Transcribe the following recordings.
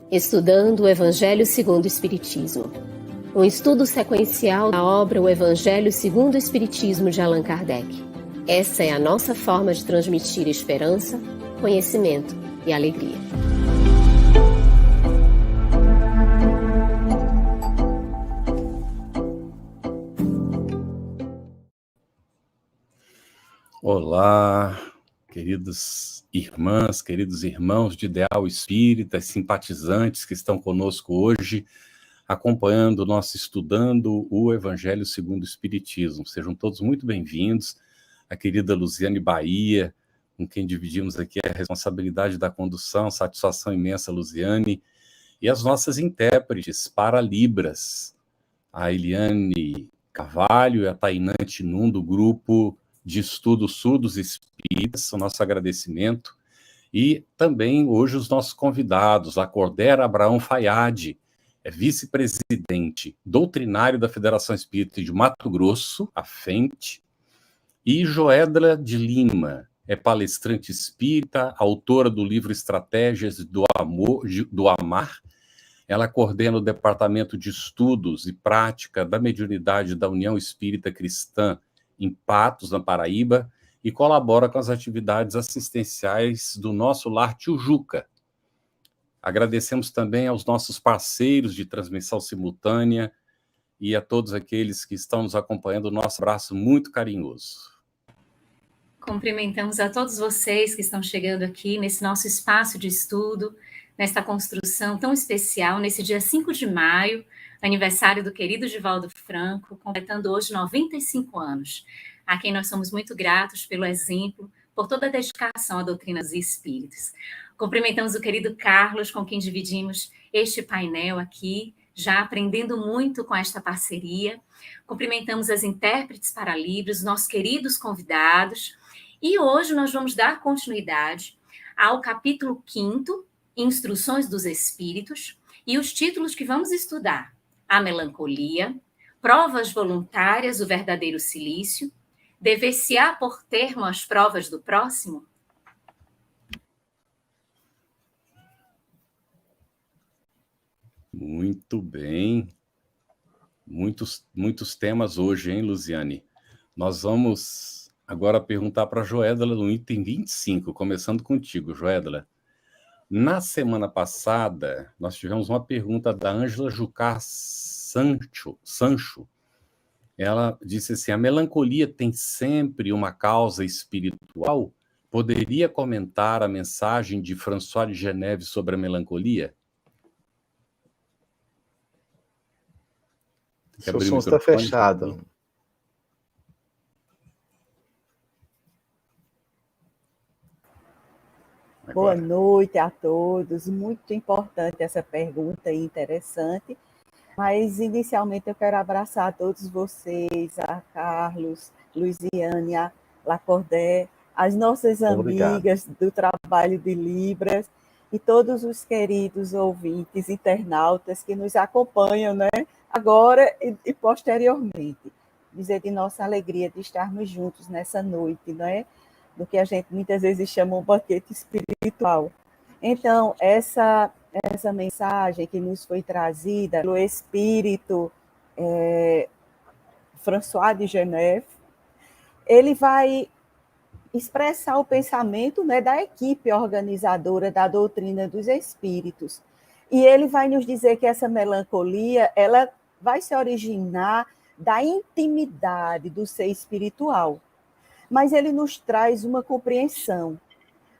Estudando o Evangelho segundo o Espiritismo. Um estudo sequencial da obra O Evangelho segundo o Espiritismo de Allan Kardec. Essa é a nossa forma de transmitir esperança, conhecimento e alegria. Olá, queridas irmãs, queridos irmãos de Ideal Espírita, simpatizantes que estão conosco hoje, acompanhando o nosso Estudando o Evangelho segundo o Espiritismo. Sejam todos muito bem-vindos. A querida Luziane Bahia, com quem dividimos aqui a responsabilidade da condução, satisfação imensa, Luziane, e as nossas intérpretes para Libras, a Eliane Carvalho e a Tainã Tinum, do grupo de estudos surdos espíritas, o nosso agradecimento. E também hoje os nossos convidados, a Cordera Abraão Fayad, é vice-presidente doutrinário da Federação Espírita de Mato Grosso, a FENT, e Joedra de Lima, é palestrante espírita, autora do livro Estratégias do Amar. Ela coordena o Departamento de Estudos e Prática da Mediunidade da União Espírita Cristã em Patos, na Paraíba, e colabora com as atividades assistenciais do nosso Lar Tijuca. Agradecemos também aos nossos parceiros de transmissão simultânea e a todos aqueles que estão nos acompanhando, nosso abraço muito carinhoso. Cumprimentamos a todos vocês que estão chegando aqui nesse nosso espaço de estudo, nesta construção tão especial, nesse dia 5 de maio, aniversário do querido Divaldo Franco, completando hoje 95 anos, a quem nós somos muito gratos pelo exemplo, por toda a dedicação à doutrina dos espíritos. Cumprimentamos o querido Carlos, com quem dividimos este painel aqui, já aprendendo muito com esta parceria. Cumprimentamos as intérpretes para Libras, nossos queridos convidados. E hoje nós vamos dar continuidade ao capítulo 5º, Instruções dos Espíritos, e os títulos que vamos estudar: A Melancolia, Provas Voluntárias, o Verdadeiro Silício, Dever-se-á por termo as provas do próximo? Muito bem. Muitos temas hoje, hein, Luziane? Nós vamos agora perguntar para a Joedla no item 25, começando contigo, Joedla. Na semana passada, nós tivemos uma pergunta da Ângela Jucá Sancho. Ela disse assim: a melancolia tem sempre uma causa espiritual? Poderia comentar a mensagem de François de Geneve sobre a melancolia? Seu som está fechado. Boa noite a todos. Muito importante essa pergunta e interessante. Mas, inicialmente, eu quero abraçar a todos vocês, a Carlos, Luziane, a Lacordé, as nossas amigas do trabalho de Libras e todos os queridos ouvintes, internautas que nos acompanham, né? Agora e posteriormente. Dizer de nossa alegria de estarmos juntos nessa noite, né? Do que a gente muitas vezes chama um banquete espiritual. Então, essa mensagem que nos foi trazida pelo espírito François de Geneve, ele vai expressar o pensamento, né, da equipe organizadora da doutrina dos espíritos. E ele vai nos dizer que essa melancolia, ela vai se originar da intimidade do ser espiritual. Mas ele nos traz uma compreensão.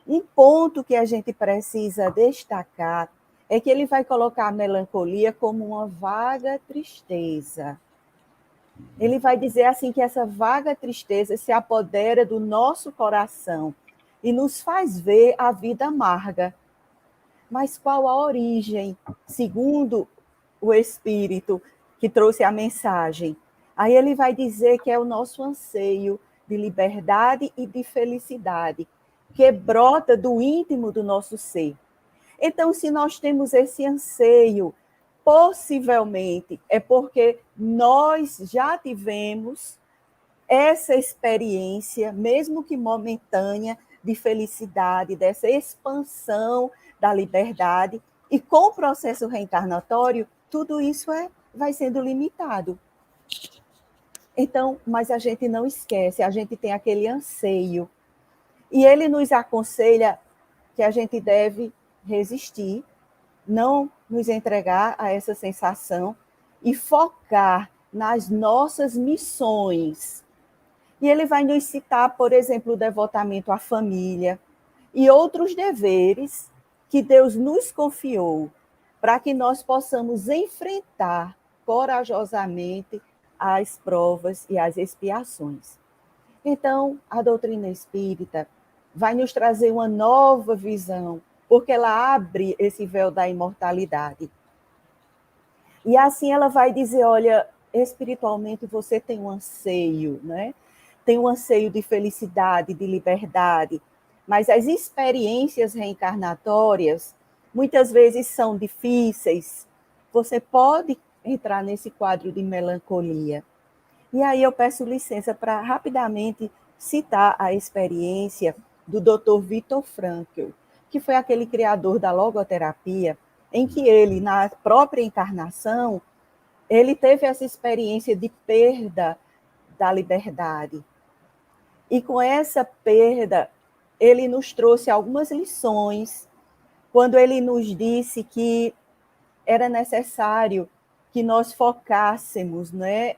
Um ponto que a gente precisa destacar é que ele vai colocar a melancolia como uma vaga tristeza. Ele vai dizer assim que essa vaga tristeza se apodera do nosso coração e nos faz ver a vida amarga. Mas qual a origem, segundo o Espírito que trouxe a mensagem? Aí ele vai dizer que é o nosso anseio de liberdade e de felicidade, que brota do íntimo do nosso ser. Então, se nós temos esse anseio, possivelmente é porque nós já tivemos essa experiência, mesmo que momentânea, de felicidade, dessa expansão da liberdade, E com o processo reencarnatório, tudo isso vai sendo limitado. Então, mas a gente não esquece, a gente tem aquele anseio. E ele nos aconselha que a gente deve resistir, não nos entregar a essa sensação e focar nas nossas missões. E ele vai nos citar, por exemplo, o devotamento à família e outros deveres que Deus nos confiou para que nós possamos enfrentar corajosamente as provas e as expiações. Então, a doutrina espírita vai nos trazer uma nova visão, porque ela abre esse véu da imortalidade. E assim ela vai dizer, olha, espiritualmente você tem um anseio, né? Tem um anseio de felicidade, de liberdade, mas as experiências reencarnatórias muitas vezes são difíceis. Você pode entrar nesse quadro de melancolia. E aí eu peço licença para rapidamente citar a experiência do Dr. Viktor Frankl, que foi aquele criador da logoterapia, em que ele, na própria encarnação, ele teve essa experiência de perda da liberdade. E com essa perda, ele nos trouxe algumas lições, quando ele nos disse que era necessário que nós focássemos, né,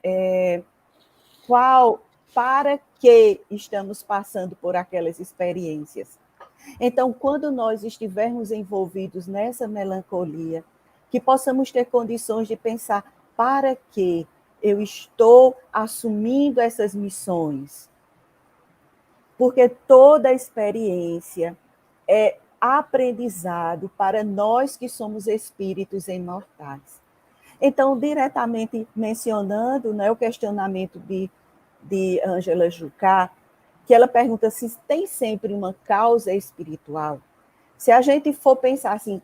para que estamos passando por aquelas experiências. Então, quando nós estivermos envolvidos nessa melancolia, que possamos ter condições de pensar para que eu estou assumindo essas missões. Porque toda experiência é aprendizado para nós que somos espíritos imortais. Então, diretamente mencionando, né, o questionamento de Ângela Jucá, que ela pergunta se tem sempre uma causa espiritual. Se a gente for pensar assim,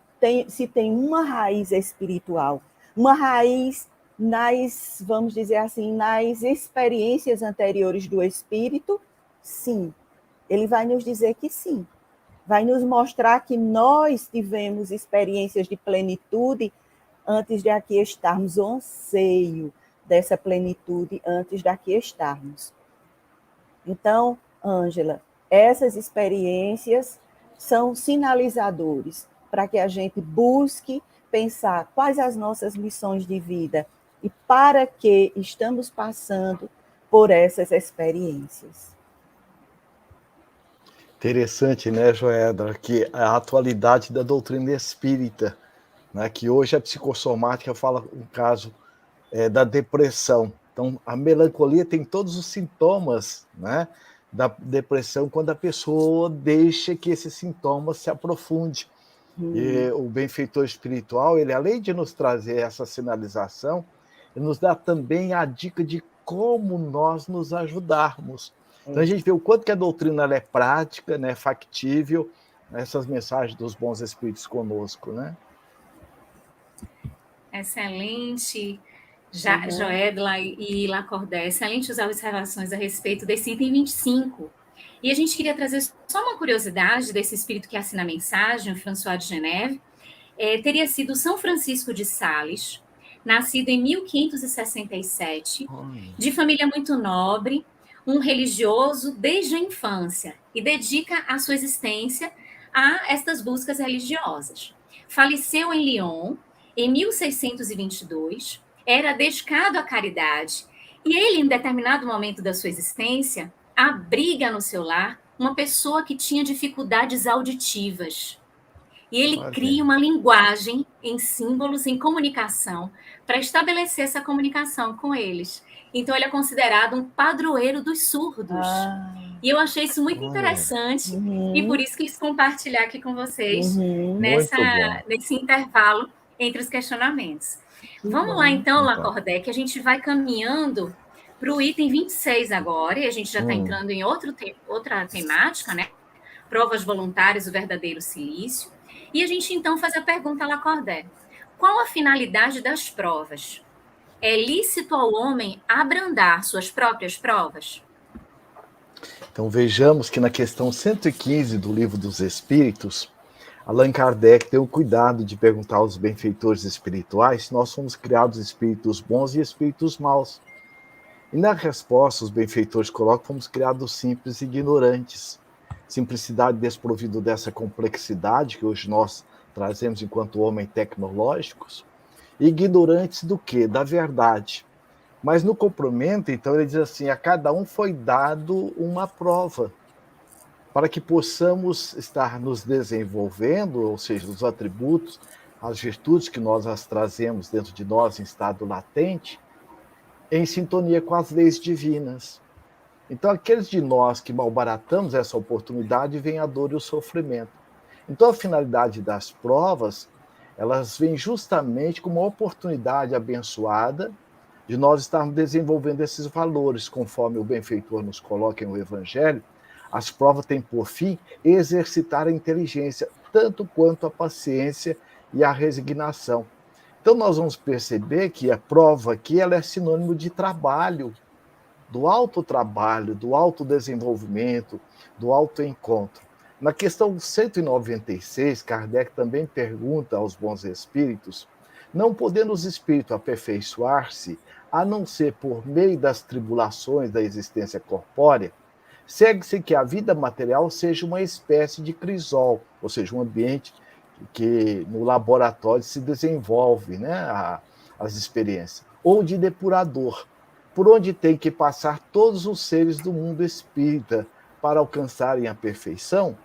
se tem uma raiz espiritual, uma raiz vamos dizer assim, nas experiências anteriores do espírito, sim. Ele vai nos dizer que sim. Vai nos mostrar que nós tivemos experiências de plenitude antes de aqui estarmos, o anseio dessa plenitude antes de aqui estarmos. Então, Ângela, essas experiências são sinalizadores para que a gente busque pensar quais as nossas missões de vida e para que estamos passando por essas experiências. Interessante, né, Joedra, que a atualidade da doutrina espírita, né, que hoje a psicossomática fala o caso da depressão. Então, a melancolia tem todos os sintomas, né, da depressão quando a pessoa deixa que esses sintomas se aprofunde. E o benfeitor espiritual, ele além de nos trazer essa sinalização, ele nos dá também a dica de como nós nos ajudarmos. Então a gente vê o quanto que a doutrina ela é prática, né, factível, essas mensagens dos bons espíritos conosco, né? Excelente, Joedla e Lacordé, excelentes observações a respeito desse item 25. E a gente queria trazer só uma curiosidade desse espírito que assina a mensagem, o François de Geneve. Teria sido São Francisco de Sales, nascido em 1567, de família muito nobre, um religioso desde a infância, e dedica a sua existência a estas buscas religiosas. Faleceu em Lyon em 1622, era dedicado à caridade, e ele, em determinado momento da sua existência, abriga no seu lar uma pessoa que tinha dificuldades auditivas. E ele cria uma linguagem em símbolos, em comunicação, para estabelecer essa comunicação com eles. Então, ele é considerado um padroeiro dos surdos. E eu achei isso muito interessante, e por isso quis compartilhar aqui com vocês nesse intervalo entre os questionamentos. Vamos lá, então, Lacordé, que a gente vai caminhando para o item 26 agora, e a gente já está entrando em outra temática, né? Provas voluntárias, o verdadeiro silício. E a gente, então, faz a pergunta a Lacordé. Qual a finalidade das provas? É lícito ao homem abrandar suas próprias provas? Então, vejamos que na questão 115 do Livro dos Espíritos, Allan Kardec tem o cuidado de perguntar aos benfeitores espirituais se nós somos criados espíritos bons e espíritos maus. E na resposta, os benfeitores colocam que fomos criados simples e ignorantes. Simplicidade desprovido dessa complexidade que hoje nós trazemos enquanto homens tecnológicos. Ignorantes do quê? Da verdade. Mas no complemento, então, ele diz assim, a cada um foi dado uma prova, para que possamos estar nos desenvolvendo, ou seja, os atributos, as virtudes que nós as trazemos dentro de nós em estado latente, em sintonia com as leis divinas. Então, aqueles de nós que malbaratamos essa oportunidade, vem a dor e o sofrimento. Então, a finalidade das provas, elas vêm justamente como uma oportunidade abençoada de nós estarmos desenvolvendo esses valores, conforme o benfeitor nos coloca no Evangelho. As provas têm por fim exercitar a inteligência, tanto quanto a paciência e a resignação. Então, nós vamos perceber que a prova aqui ela é sinônimo de trabalho, do autotrabalho, do autodesenvolvimento, do autoencontro. Na questão 196, Kardec também pergunta aos bons espíritos, não podendo os espíritos aperfeiçoar-se, a não ser por meio das tribulações da existência corpórea, segue-se que a vida material seja uma espécie de crisol, ou seja, um ambiente que no laboratório se desenvolve, né, as experiências, ou de depurador, por onde tem que passar todos os seres do mundo espírita para alcançarem a perfeição.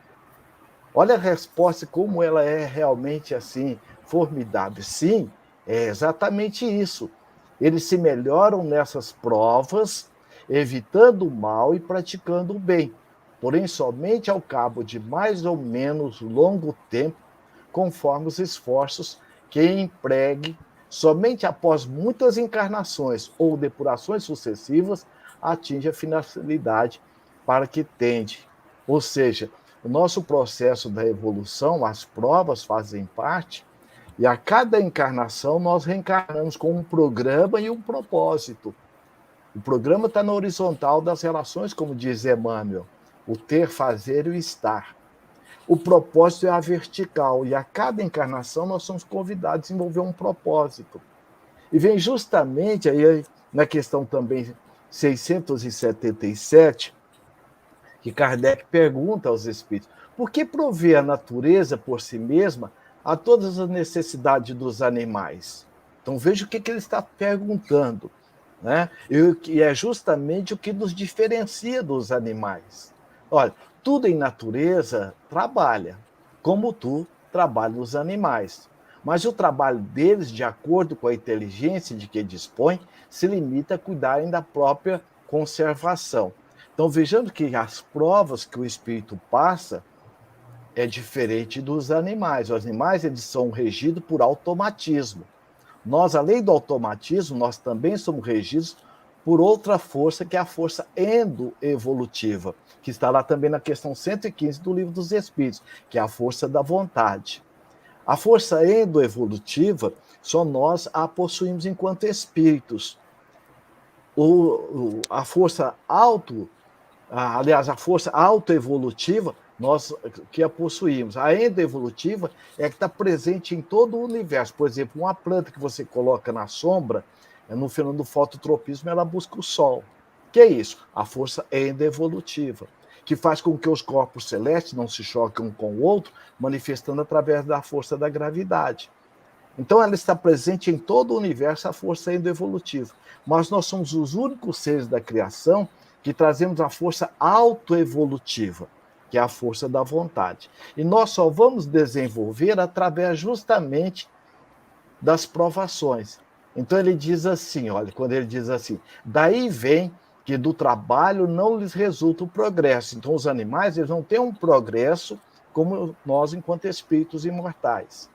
Olha a resposta, como ela é realmente assim, formidável. Sim, é exatamente isso. Eles se melhoram nessas provas, evitando o mal e praticando o bem, porém somente ao cabo de mais ou menos longo tempo, conforme os esforços que empregue, somente após muitas encarnações ou depurações sucessivas, atinge a finalidade para que tende. Ou seja, o nosso processo da evolução, as provas fazem parte, e a cada encarnação nós reencarnamos com um programa e um propósito. O programa está na horizontal das relações, como diz Emmanuel, o ter, fazer e o estar. O propósito é a vertical, e a cada encarnação nós somos convidados a desenvolver um propósito. E vem justamente aí na questão também 677, que Kardec pergunta aos espíritos, por que prover a natureza por si mesma a todas as necessidades dos animais? Então veja o que ele está perguntando, né? E é justamente o que nos diferencia dos animais. Olha, tudo em natureza trabalha, como tu trabalha os animais. Mas o trabalho deles, de acordo com a inteligência de que dispõe, se limita a cuidarem da própria conservação. Então, vejando que as provas que o espírito passa é diferente dos animais. Os animais eles são regidos por automatismo. Nós, além do automatismo, nós também somos regidos por outra força, que é a força endoevolutiva, que está lá também na questão 115 do Livro dos Espíritos, que é a força da vontade. A força endoevolutiva, só nós a possuímos enquanto espíritos. A força a força autoevolutiva, nós que a possuímos. A endoevolutiva é que está presente em todo o universo. Por exemplo, uma planta que você coloca na sombra, no fenômeno do fototropismo, ela busca o sol. O que é isso? A força endoevolutiva, que faz com que os corpos celestes não se choquem um com o outro, manifestando através da força da gravidade. Então, ela está presente em todo o universo, a força endoevolutiva. Mas nós somos os únicos seres da criação que trazemos a força autoevolutiva, que é a força da vontade. E nós só vamos desenvolver através justamente das provações. Então ele diz assim, olha, quando ele diz assim, daí vem que do trabalho não lhes resulta o progresso. Então os animais eles não têm um progresso como nós enquanto espíritos imortais.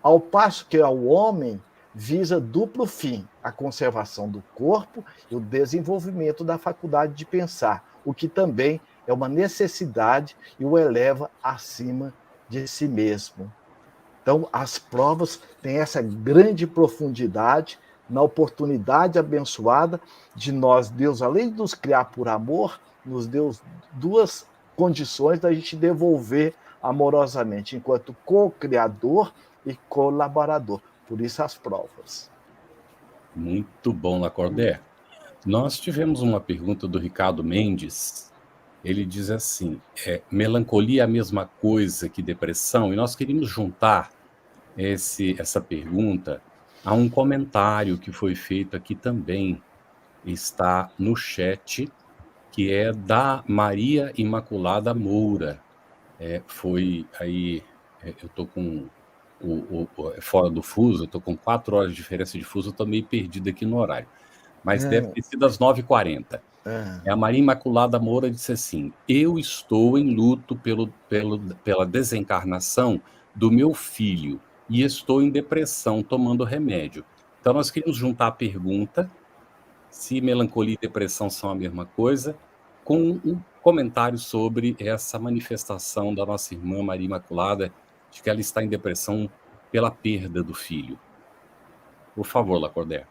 Ao passo que ao homem visa duplo fim, a conservação do corpo e o desenvolvimento da faculdade de pensar, o que também é uma necessidade e o eleva acima de si mesmo. Então, as provas têm essa grande profundidade na oportunidade abençoada de nós, Deus, além de nos criar por amor, nos deu duas condições da gente devolver amorosamente, enquanto co-criador e colaborador. Por isso as provas. Muito bom, Lacordaire. Nós tivemos uma pergunta do Ricardo Mendes. Ele diz assim, melancolia é a mesma coisa que depressão? E nós queríamos juntar essa pergunta a um comentário que foi feito aqui também, está no chat, que é da Maria Imaculada Moura. Foi aí, eu estou com fora do fuso, eu estou com 4 horas de diferença de fuso, eu estou meio perdido aqui no horário. Mas deve ter sido às 9h40. A Maria Imaculada Moura disse assim, eu estou em luto pela desencarnação do meu filho e estou em depressão tomando remédio. Então nós queríamos juntar a pergunta, se melancolia e depressão são a mesma coisa, com um comentário sobre essa manifestação da nossa irmã Maria Imaculada, de que ela está em depressão pela perda do filho. Por favor, Lacordaire.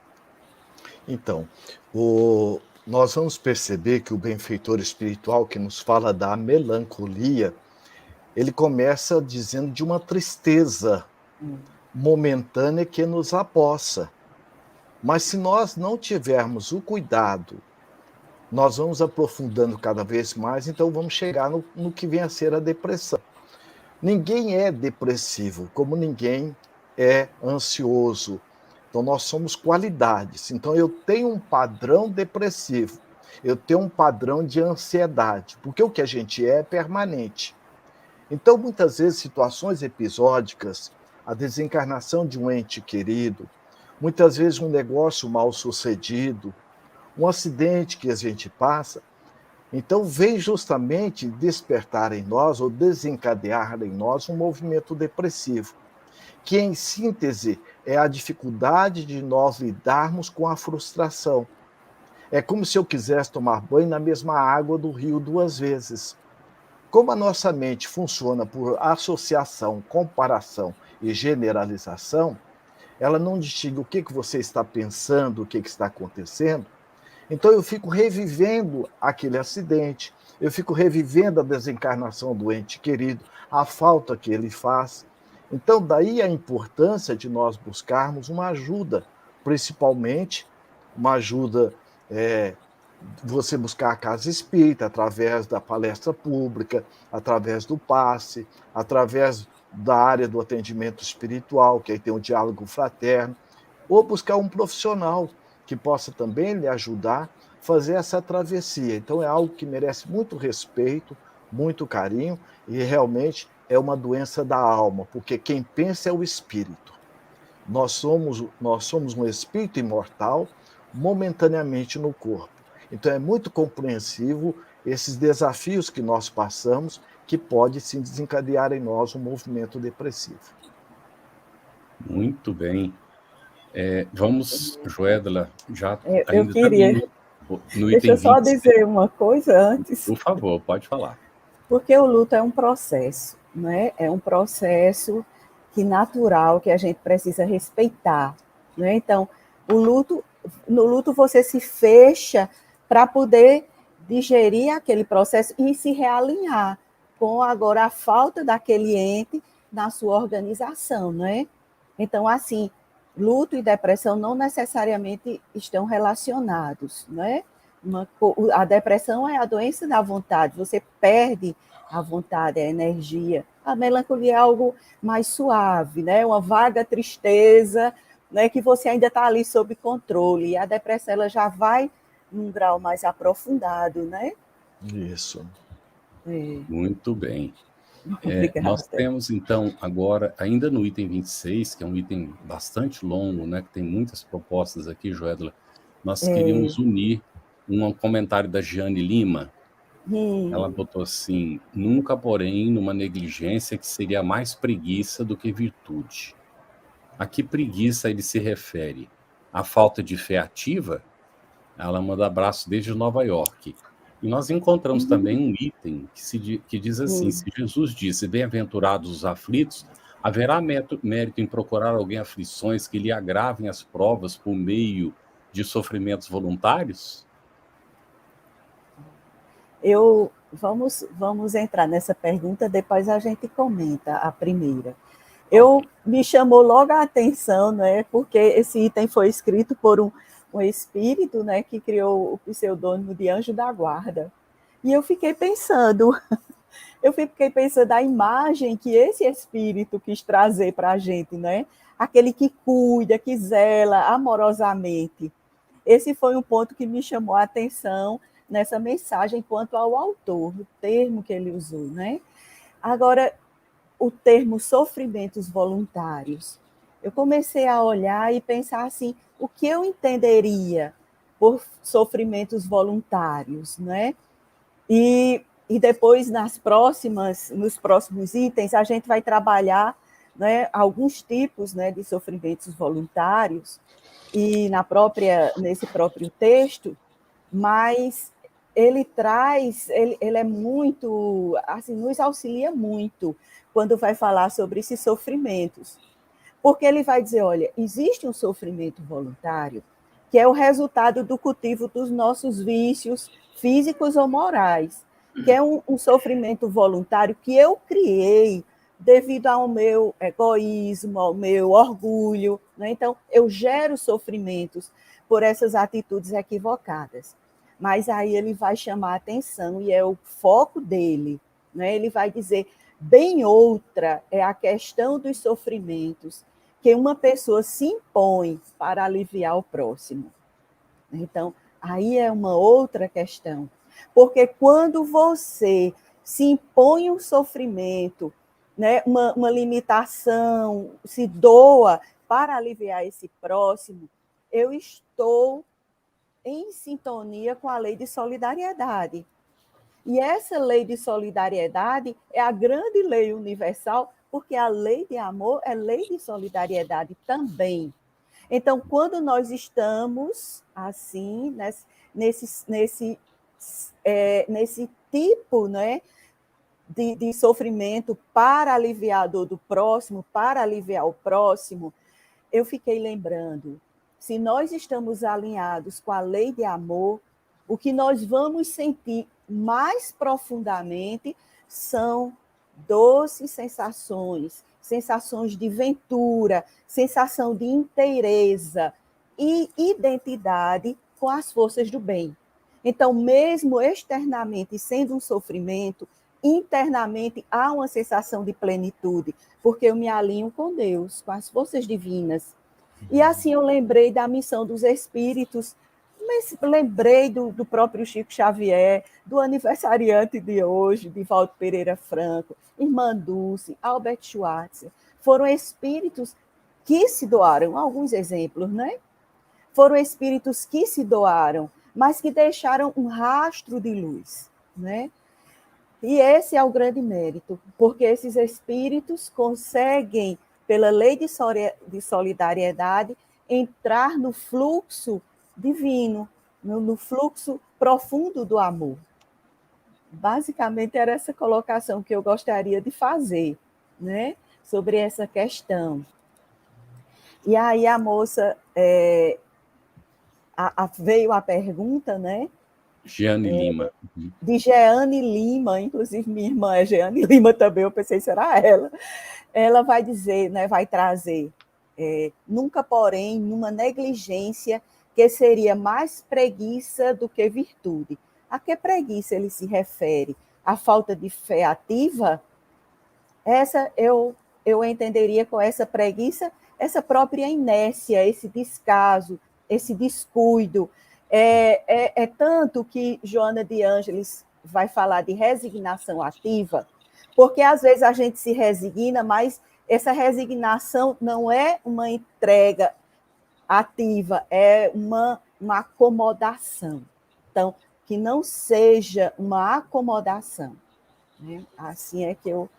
Então, nós vamos perceber que o benfeitor espiritual que nos fala da melancolia, ele começa dizendo de uma tristeza momentânea que nos apossa. Mas se nós não tivermos o cuidado, nós vamos aprofundando cada vez mais, então vamos chegar no que vem a ser a depressão. Ninguém é depressivo, como ninguém é ansioso. Então, nós somos qualidades. Então, eu tenho um padrão depressivo, eu tenho um padrão de ansiedade, porque o que a gente é permanente. Então, muitas vezes, situações episódicas, a desencarnação de um ente querido, muitas vezes um negócio mal sucedido, um acidente que a gente passa, então vem justamente despertar em nós, ou desencadear em nós, um movimento depressivo, que em síntese é a dificuldade de nós lidarmos com a frustração. É como se eu quisesse tomar banho na mesma água do rio 2 vezes. Como a nossa mente funciona por associação, comparação e generalização, ela não distingue o que você está pensando, o que está acontecendo. Então eu fico revivendo aquele acidente, eu fico revivendo a desencarnação do ente querido, a falta que ele faz. Então, daí a importância de nós buscarmos uma ajuda, principalmente uma ajuda, você buscar a casa espírita, através da palestra pública, através do passe, através da área do atendimento espiritual, que aí tem um diálogo fraterno, ou buscar um profissional que possa também lhe ajudar a fazer essa travessia. Então, é algo que merece muito respeito, muito carinho, e realmente é uma doença da alma, porque quem pensa é o espírito. Nós somos um espírito imortal, momentaneamente no corpo. Então é muito compreensivo esses desafios que nós passamos, que pode sim desencadear em nós um movimento depressivo. Muito bem. Vamos, Joedla, já eu queria. No Deixa item eu só 26. dizer uma coisa antes. Por favor, pode falar. Porque o luto é um processo, né? É um processo natural que a gente precisa respeitar, né? Então, no luto você se fecha para poder digerir aquele processo e se realinhar com agora a falta daquele ente na sua organização, né? Então, assim, luto e depressão não necessariamente estão relacionados, né? A depressão é a doença da vontade, você perde a vontade, a energia. A melancolia é algo mais suave, né? Uma vaga tristeza, né? Que você ainda está ali sob controle. E a depressão ela já vai num grau mais aprofundado, né? Isso. Muito bem. Nós temos, então, agora, ainda no item 26, que é um item bastante longo, né? Que tem muitas propostas aqui, Joedla. Nós queríamos unir um comentário da Giane Lima. Ela botou assim, nunca, porém, numa negligência que seria mais preguiça do que virtude. A que preguiça ele se refere? A falta de fé ativa? Ela manda abraço desde Nova York. E nós encontramos também um item que diz assim, se Jesus disse, bem-aventurados os aflitos, haverá mérito em procurar alguém aflições que lhe agravem as provas por meio de sofrimentos voluntários? Eu vamos entrar nessa pergunta, depois a gente comenta a primeira. Me chamou logo a atenção, né, porque esse item foi escrito por um espírito, né, que criou o pseudônimo de Anjo da Guarda. E eu fiquei pensando a imagem que esse espírito quis trazer para a gente, né? Aquele que cuida, que zela amorosamente. Esse foi um ponto que me chamou a atenção nessa mensagem quanto ao autor, o termo que ele usou, né? Agora, o termo sofrimentos voluntários. Eu comecei a olhar e pensar assim, o que eu entenderia por sofrimentos voluntários, né? E depois, nos próximos itens, a gente vai trabalhar, né, alguns tipos, né, de sofrimentos voluntários, e nesse próprio texto, mas ele é muito, assim, nos auxilia muito quando vai falar sobre esses sofrimentos. Porque ele vai dizer, olha, existe um sofrimento voluntário que é o resultado do cultivo dos nossos vícios físicos ou morais, que é um sofrimento voluntário que eu criei devido ao meu egoísmo, ao meu orgulho, né? Então, eu gero sofrimentos por essas atitudes equivocadas. Mas aí ele vai chamar a atenção, e é o foco dele, né? Ele vai dizer, bem outra é a questão dos sofrimentos que uma pessoa se impõe para aliviar o próximo. Então, aí é uma outra questão. Porque quando você se impõe um sofrimento, né, uma limitação, se doa para aliviar esse próximo, eu estou em sintonia com a lei de solidariedade. E essa lei de solidariedade é a grande lei universal, porque a lei de amor é lei de solidariedade também. Então, quando nós estamos assim, nesse tipo, né, de sofrimento para aliviar a dor do próximo, para aliviar o próximo, eu fiquei lembrando, se nós estamos alinhados com a lei de amor, o que nós vamos sentir mais profundamente são doces sensações, sensações de ventura, sensação de inteireza e identidade com as forças do bem. Então, mesmo externamente sendo um sofrimento, internamente há uma sensação de plenitude, porque eu me alinho com Deus, com as forças divinas. E assim eu lembrei da missão dos espíritos, mas lembrei do próprio Chico Xavier, do aniversariante de hoje, Divaldo Pereira Franco, Irmã Dulce, Albert Schweitzer. Foram espíritos que se doaram, alguns exemplos, né? Foram espíritos que se doaram, mas que deixaram um rastro de luz, né? E esse é o grande mérito, porque esses espíritos conseguem, pela lei de solidariedade, entrar no fluxo divino, no fluxo profundo do amor. Basicamente, era essa colocação que eu gostaria de fazer, né, sobre essa questão. E aí a moça, veio a pergunta, né? Jeane Lima. De Jeane Lima, inclusive minha irmã é Jeane Lima também, eu pensei, será ela? Ela vai dizer, né, vai trazer, nunca, porém, numa negligência que seria mais preguiça do que virtude. A que preguiça ele se refere? A falta de fé ativa? Essa eu entenderia com essa preguiça, essa própria inércia, esse descaso, esse descuido. É tanto que Joana de Ângeles vai falar de resignação ativa, porque às vezes a gente se resigna, mas essa resignação não é uma entrega ativa, é uma acomodação. Então, que não seja uma acomodação, né? Assim é que eu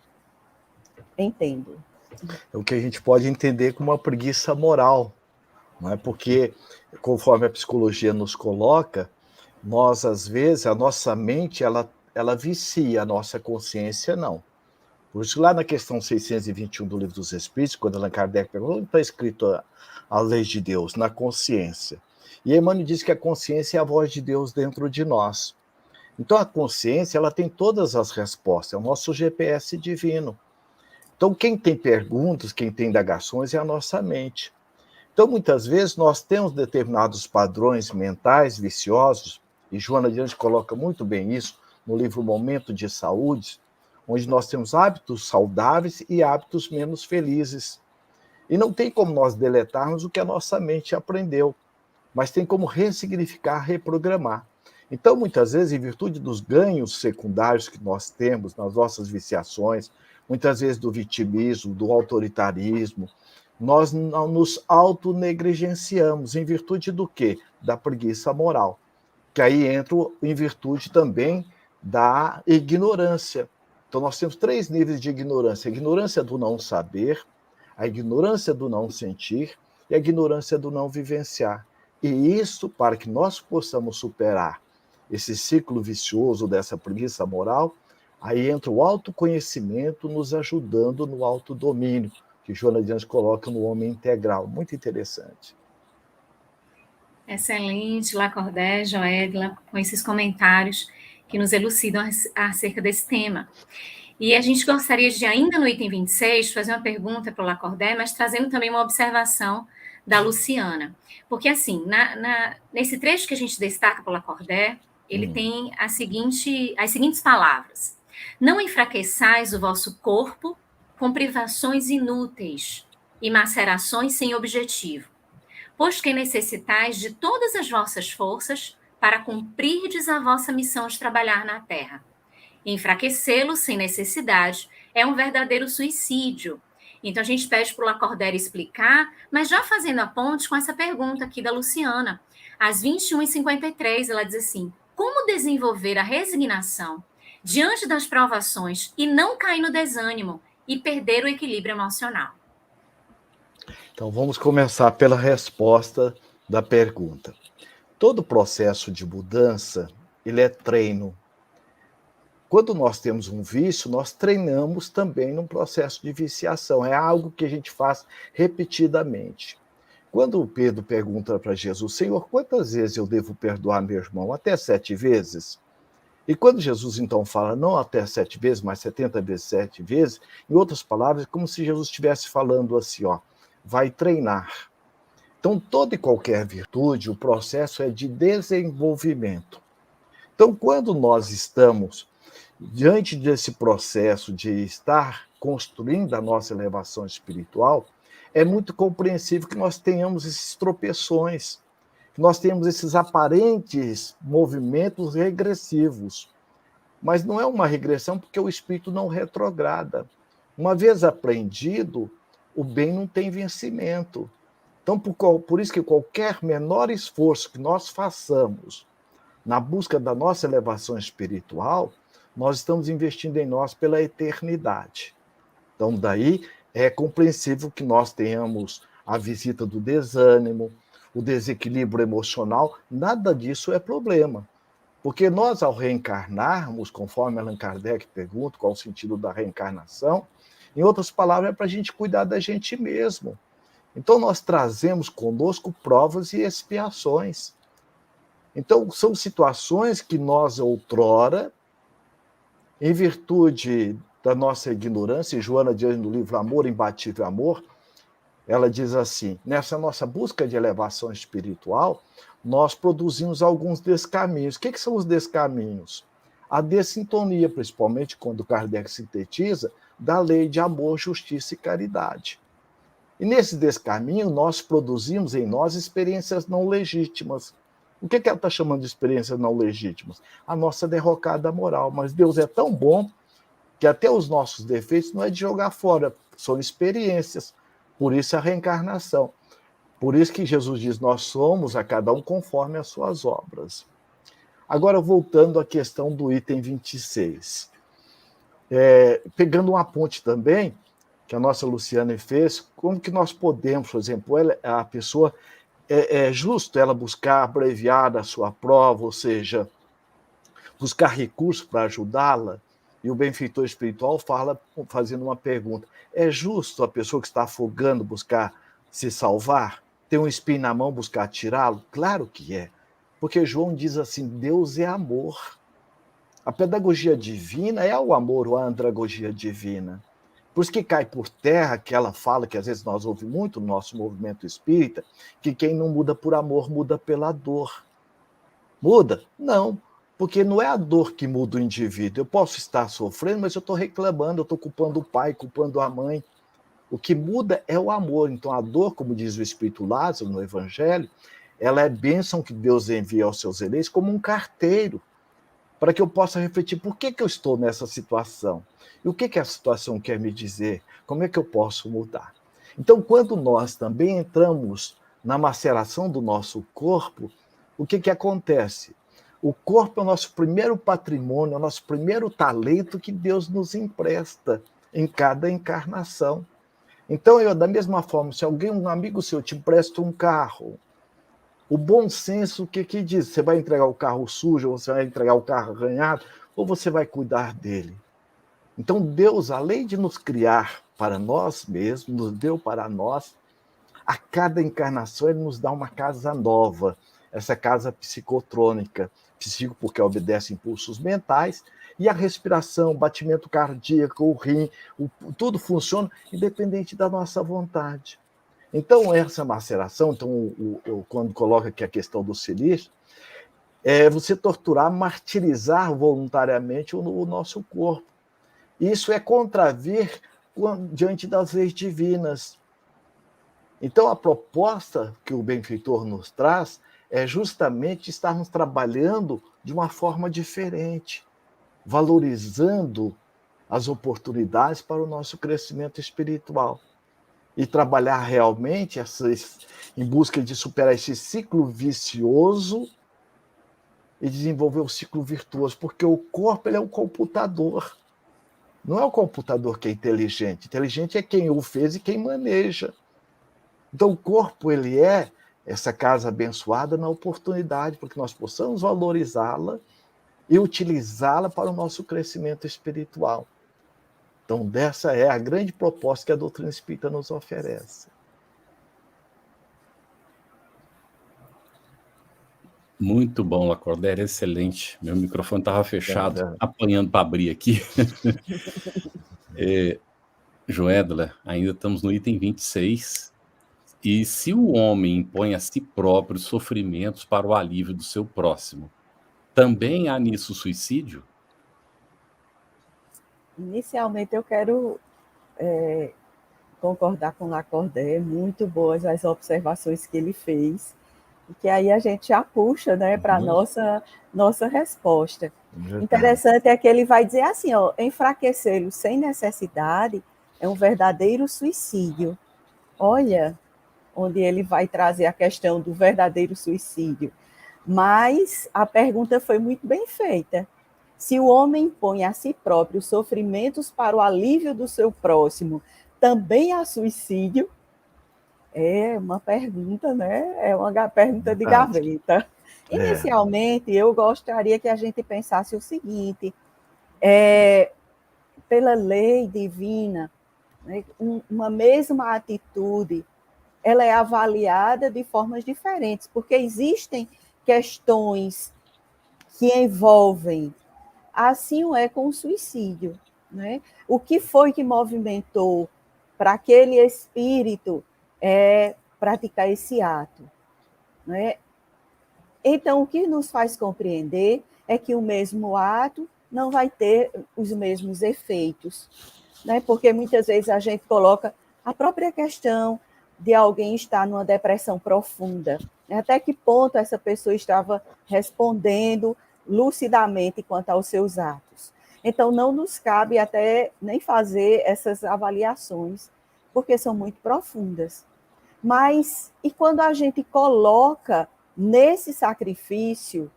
entendo. É o que a gente pode entender como uma preguiça moral, não é? Porque, conforme a psicologia nos coloca, nós, às vezes, a nossa mente, ela vicia, a nossa consciência não. Por isso, lá na questão 621 do Livro dos Espíritos, quando Allan Kardec perguntou, onde está escrito a lei de Deus? Na consciência. E Emmanuel diz que a consciência é a voz de Deus dentro de nós. Então, a consciência ela tem todas as respostas, é o nosso GPS divino. Então, quem tem perguntas, quem tem indagações é a nossa mente. Então, muitas vezes, nós temos determinados padrões mentais viciosos, e Joana de Anjos coloca muito bem isso no livro Momento de Saúde, onde nós temos hábitos saudáveis e hábitos menos felizes. E não tem como nós deletarmos o que a nossa mente aprendeu, mas tem como ressignificar, reprogramar. Então, muitas vezes, em virtude dos ganhos secundários que nós temos nas nossas viciações, muitas vezes do vitimismo, do autoritarismo, nós não nos autonegligenciamos. Em virtude do quê? Da preguiça moral. Que aí entra em virtude também da ignorância. Então, nós temos 3 níveis de ignorância. A ignorância do não saber, a ignorância do não sentir e a ignorância do não vivenciar. E isso, para que nós possamos superar esse ciclo vicioso dessa preguiça moral, aí entra o autoconhecimento nos ajudando no autodomínio, que Joana de Anjos coloca no homem integral. Muito interessante. Excelente, Lacordé, Joedla, com esses comentários que nos elucidam acerca desse tema. E a gente gostaria de, ainda no item 26, fazer uma pergunta para o Lacordé, mas trazendo também uma observação da Luciana. Porque, assim, nesse trecho que a gente destaca para o Lacordé, ele tem as seguintes palavras. Não enfraqueçais o vosso corpo com privações inúteis e macerações sem objetivo, pois que necessitais de todas as vossas forças para cumprirdes a vossa missão de trabalhar na terra. Enfraquecê-lo sem necessidade é um verdadeiro suicídio. Então, a gente pede para o Lacordaire explicar, mas já fazendo a ponte com essa pergunta aqui da Luciana. Às 21h53, ela diz assim, como desenvolver a resignação diante das provações e não cair no desânimo e perder o equilíbrio emocional? Então, vamos começar pela resposta da pergunta. Todo processo de mudança, ele é treino. Quando nós temos um vício, nós treinamos também num processo de viciação. É algo que a gente faz repetidamente. Quando o Pedro pergunta para Jesus, Senhor, quantas vezes eu devo perdoar meu irmão? Até 7 vezes? E quando Jesus, então, fala não até 7 vezes, mas 70 vezes 7 vezes, em outras palavras, é como se Jesus estivesse falando assim, ó, vai treinar. Então, toda e qualquer virtude, o processo é de desenvolvimento. Então, quando nós estamos diante desse processo de estar construindo a nossa elevação espiritual, é muito compreensível que nós tenhamos esses tropeções, que nós tenhamos esses aparentes movimentos regressivos. Mas não é uma regressão porque o espírito não retrograda. Uma vez aprendido, o bem não tem vencimento. Então, por isso que qualquer menor esforço que nós façamos na busca da nossa elevação espiritual, nós estamos investindo em nós pela eternidade. Então, daí é compreensível que nós tenhamos a visita do desânimo, o desequilíbrio emocional, nada disso é problema. Porque nós, ao reencarnarmos, conforme Allan Kardec pergunta qual o sentido da reencarnação, em outras palavras, é para a gente cuidar da gente mesmo. Então, nós trazemos conosco provas e expiações. Então, são situações que nós, outrora, em virtude da nossa ignorância, e Joana de Anjos, no livro Amor, Imbatível Amor, ela diz assim, nessa nossa busca de elevação espiritual, nós produzimos alguns descaminhos. O que são os descaminhos? A dessintonia, principalmente quando Kardec sintetiza, da lei de amor, justiça e caridade. E nesse descaminho, nós produzimos em nós experiências não legítimas. O que ela está chamando de experiências não legítimas? A nossa derrocada moral. Mas Deus é tão bom que até os nossos defeitos não é de jogar fora, são experiências. Por isso a reencarnação. Por isso que Jesus diz, nós somos a cada um conforme as suas obras. Agora, voltando à questão do item 26. Pegando uma ponte também, que a nossa Luciana fez, como que nós podemos, por exemplo, a pessoa, é justo ela buscar abreviar a sua prova, ou seja, buscar recursos para ajudá-la? E o benfeitor espiritual fala, fazendo uma pergunta, é justo a pessoa que está afogando buscar se salvar? Ter um espinho na mão, buscar tirá-lo? Claro que é. Porque João diz assim, Deus é amor. A pedagogia divina é o amor, ou a andragogia divina. Por isso que cai por terra aquela fala que às vezes nós ouvimos muito no nosso movimento espírita, que quem não muda por amor, muda pela dor. Muda? Não, porque não é a dor que muda o indivíduo. Eu posso estar sofrendo, mas eu estou reclamando, eu estou culpando o pai, culpando a mãe. O que muda é o amor. Então a dor, como diz o Espírito Lázaro no Evangelho, ela é bênção que Deus envia aos seus eleitos como um carteiro, para que eu possa refletir por que eu estou nessa situação. E o que a situação quer me dizer? Como é que eu posso mudar? Então, quando nós também entramos na maceração do nosso corpo, o que acontece? O corpo é o nosso primeiro patrimônio, é o nosso primeiro talento que Deus nos empresta em cada encarnação. Então, da mesma forma, se um amigo seu te empresta um carro, o bom senso, o que diz? Você vai entregar o carro sujo, ou você vai entregar o carro arranhado, ou você vai cuidar dele? Então, Deus, além de nos criar para nós mesmos, nos deu para nós, a cada encarnação Ele nos dá uma casa nova, essa casa psicotrônica, psico porque obedece impulsos mentais, e a respiração, o batimento cardíaco, o rim, tudo funciona independente da nossa vontade. Então, essa maceração, eu quando coloco aqui a questão do silício, é você torturar, martirizar voluntariamente o nosso corpo. Isso é contravir diante das leis divinas. Então, a proposta que o benfeitor nos traz é justamente estarmos trabalhando de uma forma diferente, valorizando as oportunidades para o nosso crescimento espiritual. E trabalhar realmente em busca de superar esse ciclo vicioso e desenvolver o ciclo virtuoso, porque o corpo ele é um computador. Não é o computador que é inteligente. Inteligente é quem o fez e quem maneja. Então, o corpo ele é essa casa abençoada na oportunidade, para que nós possamos valorizá-la e utilizá-la para o nosso crescimento espiritual. Então, dessa é a grande proposta que a doutrina espírita nos oferece. Muito bom, Lacordaire, excelente. Meu microfone estava fechado, apanhando para abrir aqui. Joédula, ainda estamos no item 26. E se o homem impõe a si próprio sofrimentos para o alívio do seu próximo, também há nisso suicídio? Inicialmente, eu quero concordar com Lacordaire, muito boas as observações que ele fez, e que aí a gente já puxa, né, para a nossa resposta. Interessante é que ele vai dizer assim, enfraquecê-lo sem necessidade é um verdadeiro suicídio. Olha, onde ele vai trazer a questão do verdadeiro suicídio. Mas a pergunta foi muito bem feita. Se o homem impõe a si próprio sofrimentos para o alívio do seu próximo, também há suicídio? É uma pergunta, né? É uma pergunta de gaveta. Inicialmente, eu gostaria que a gente pensasse o seguinte, pela lei divina, né, uma mesma atitude, ela é avaliada de formas diferentes, porque existem questões que envolvem, assim é com o suicídio, né? O que foi que movimentou para aquele espírito praticar esse ato, né? Então, o que nos faz compreender é que o mesmo ato não vai ter os mesmos efeitos, né? Porque muitas vezes a gente coloca a própria questão de alguém estar numa depressão profunda. Até que ponto essa pessoa estava respondendo lucidamente quanto aos seus atos. Então, não nos cabe até nem fazer essas avaliações, porque são muito profundas. Mas, e quando a gente coloca nesse sacrifício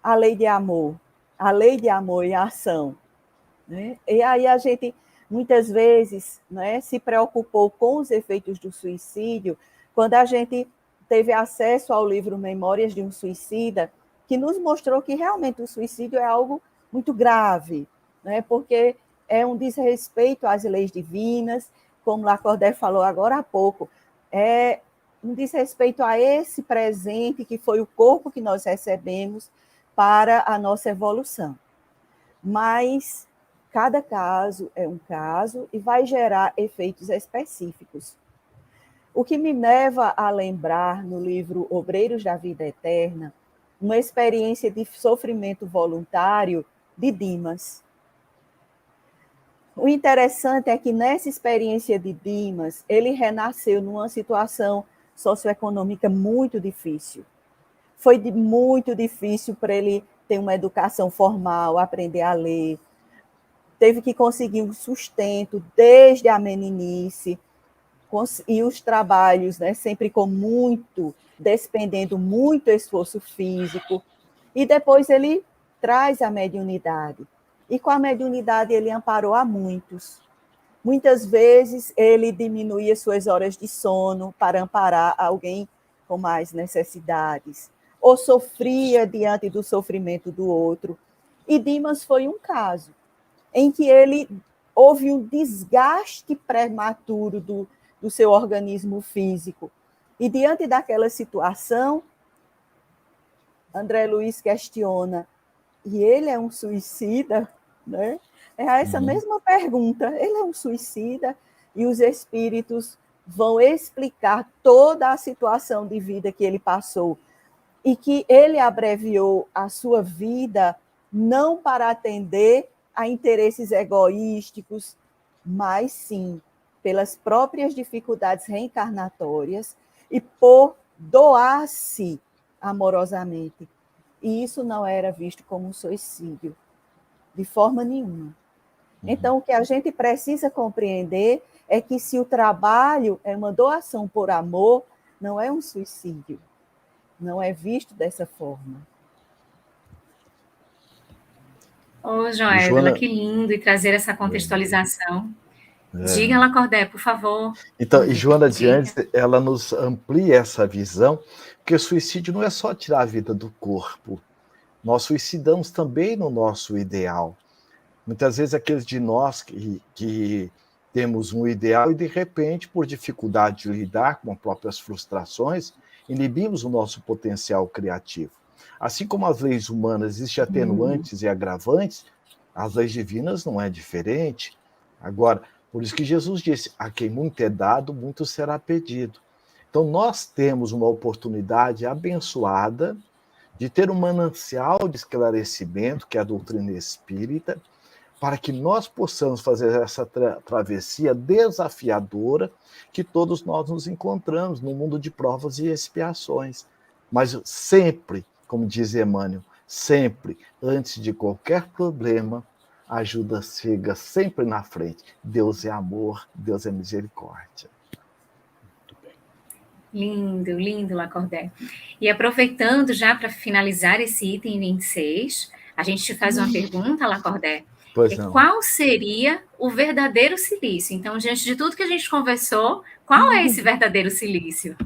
a lei de amor e a ação, né? E aí a gente, muitas vezes, né, se preocupou com os efeitos do suicídio, quando a gente teve acesso ao livro Memórias de um Suicida, que nos mostrou que realmente o suicídio é algo muito grave, né, porque é um desrespeito às leis divinas, como Lacordaire falou agora há pouco, é um desrespeito a esse presente que foi o corpo que nós recebemos para a nossa evolução. mas cada caso é um caso e vai gerar efeitos específicos. O que me leva a lembrar, no livro Obreiros da Vida Eterna, uma experiência de sofrimento voluntário de Dimas. O interessante é que nessa experiência de Dimas, ele renasceu numa situação socioeconômica muito difícil. Foi muito difícil para ele ter uma educação formal, aprender a ler. Teve que conseguir um sustento desde a meninice, e os trabalhos, né, sempre despendendo muito esforço físico. E depois ele traz a mediunidade. E com a mediunidade ele amparou a muitos. Muitas vezes ele diminuía suas horas de sono para amparar alguém com mais necessidades, ou sofria diante do sofrimento do outro. E Dimas foi um caso em que houve um desgaste prematuro do seu organismo físico. E diante daquela situação, André Luiz questiona, e ele é um suicida? Né? É essa mesma pergunta, ele é um suicida? E os espíritos vão explicar toda a situação de vida que ele passou e que ele abreviou a sua vida não para atender a interesses egoísticos, mas sim pelas próprias dificuldades reencarnatórias e por doar-se amorosamente. E isso não era visto como um suicídio, de forma nenhuma. Então, o que a gente precisa compreender é que se o trabalho é uma doação por amor, não é um suicídio. Não é visto dessa forma. Joédela, que lindo, e trazer essa contextualização. Diga, Lacordé, por favor. Então, e Joana de Andes, ela nos amplia essa visão, porque o suicídio não é só tirar a vida do corpo. Nós suicidamos também no nosso ideal. Muitas vezes aqueles de nós que temos um ideal e, de repente, por dificuldade de lidar com as próprias frustrações, inibimos o nosso potencial criativo. Assim como as leis humanas existem atenuantes e agravantes, as leis divinas não é diferente. Agora, por isso que Jesus disse, a quem muito é dado, muito será pedido. Então, nós temos uma oportunidade abençoada de ter um manancial de esclarecimento, que é a doutrina espírita, para que nós possamos fazer essa travessia desafiadora que todos nós nos encontramos no mundo de provas e expiações. Mas sempre, como diz Emmanuel, sempre, antes de qualquer problema, a ajuda chega sempre na frente. Deus é amor, Deus é misericórdia. Lindo, lindo, Lacordé. E aproveitando já para finalizar esse item 26, a gente te faz uma pergunta, Lacordé. Qual seria o verdadeiro silício? Então, diante de tudo que a gente conversou, qual é esse verdadeiro silício?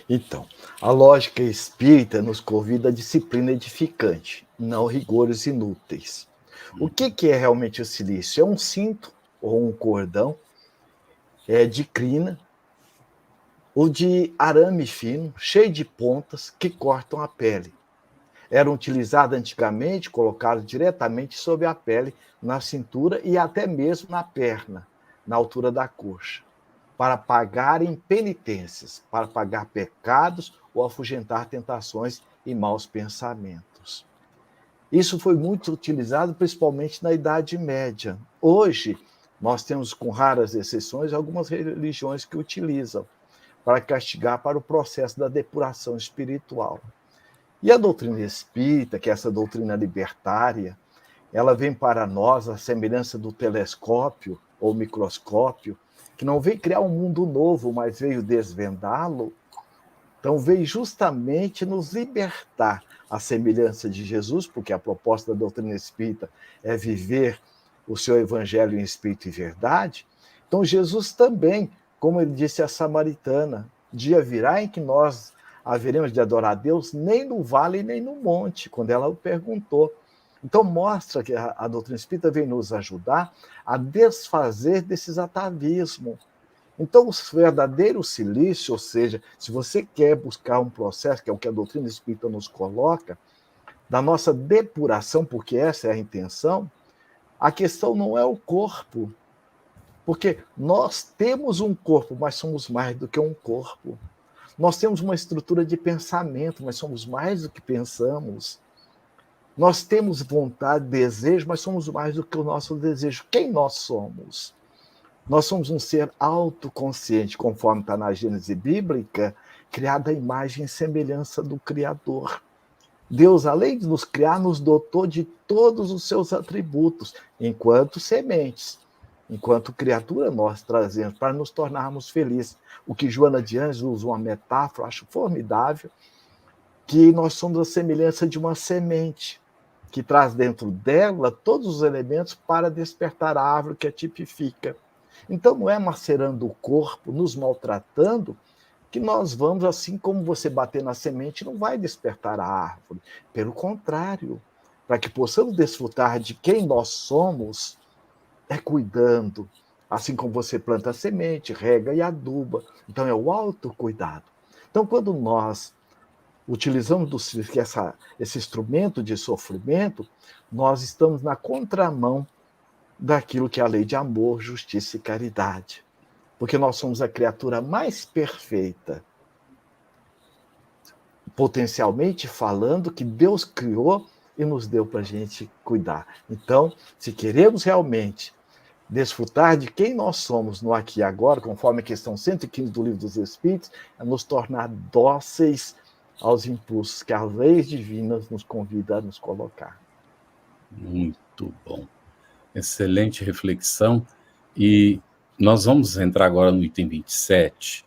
Então, a lógica espírita nos convida à disciplina edificante, não rigores inúteis. O que é realmente o silício? É um cinto ou um cordão de crina ou de arame fino, cheio de pontas que cortam a pele. Eram utilizados antigamente, colocados diretamente sobre a pele, na cintura e até mesmo na perna, na altura da coxa, para pagarem penitências, para pagar pecados ou afugentar tentações e maus pensamentos. Isso foi muito utilizado principalmente na Idade Média. Hoje, nós temos, com raras exceções, algumas religiões que utilizam para castigar para o processo da depuração espiritual. E a doutrina espírita, que é essa doutrina libertária, ela vem para nós à semelhança do telescópio ou microscópio, que não veio criar um mundo novo, mas veio desvendá-lo. Então, veio justamente nos libertar à semelhança de Jesus, porque a proposta da doutrina espírita é viver o seu evangelho em espírito e verdade. Então, Jesus também, como ele disse à samaritana, dia virá em que nós haveremos de adorar a Deus nem no vale nem no monte, quando ela o perguntou. Então, mostra que a doutrina espírita vem nos ajudar a desfazer desses atavismos. Então, o verdadeiro silício, ou seja, se você quer buscar um processo, que é o que a doutrina espírita nos coloca, da nossa depuração, porque essa é a intenção, a questão não é o corpo, porque nós temos um corpo, mas somos mais do que um corpo. Nós temos uma estrutura de pensamento, mas somos mais do que pensamos. Nós temos vontade, desejo, mas somos mais do que o nosso desejo. Quem nós somos? Nós somos um ser autoconsciente, conforme está na Gênese bíblica, criado à imagem e semelhança do Criador. Deus, além de nos criar, nos dotou de todos os seus atributos, enquanto sementes, enquanto criatura nós trazemos, para nos tornarmos felizes. O que Joana de Ângeles usa uma metáfora, acho formidável, que nós somos a semelhança de uma semente, que traz dentro dela todos os elementos para despertar a árvore que a tipifica. Então, não é macerando o corpo, nos maltratando, que nós vamos, assim como você bater na semente, não vai despertar a árvore. Pelo contrário, para que possamos desfrutar de quem nós somos, é cuidando. Assim como você planta a semente, rega e aduba. Então, é o autocuidado. Então, quando nós utilizamos esse instrumento de sofrimento, nós estamos na contramão daquilo que é a lei de amor, justiça e caridade. Porque nós somos a criatura mais perfeita, potencialmente falando, que Deus criou e nos deu para a gente cuidar. Então, se queremos realmente desfrutar de quem nós somos no aqui e agora, conforme a questão 115 do Livro dos Espíritos, é nos tornar dóceis aos impulsos que as leis divinas nos convidam a nos colocar. Muito bom. Excelente reflexão. E nós vamos entrar agora no item 27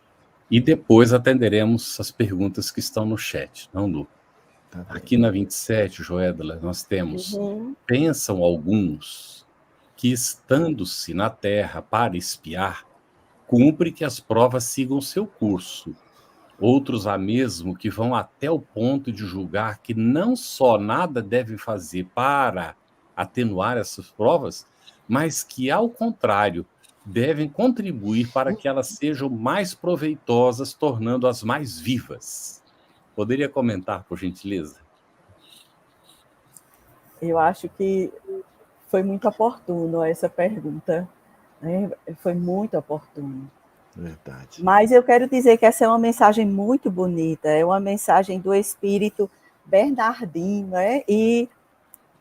e depois atenderemos as perguntas que estão no chat, não, Lu? Tá. Aqui na 27, Joédala, nós temos: pensam alguns que, estando-se na Terra para espiar, cumpre que as provas sigam seu curso. Outros há mesmo que vão até o ponto de julgar que não só nada devem fazer para atenuar essas provas, mas que, ao contrário, devem contribuir para que elas sejam mais proveitosas, tornando-as mais vivas. Poderia comentar, por gentileza? Eu acho que foi muito oportuno essa pergunta, né? Foi muito oportuno. Verdade. Mas eu quero dizer que essa é uma mensagem muito bonita, é uma mensagem do espírito Bernardino, né? E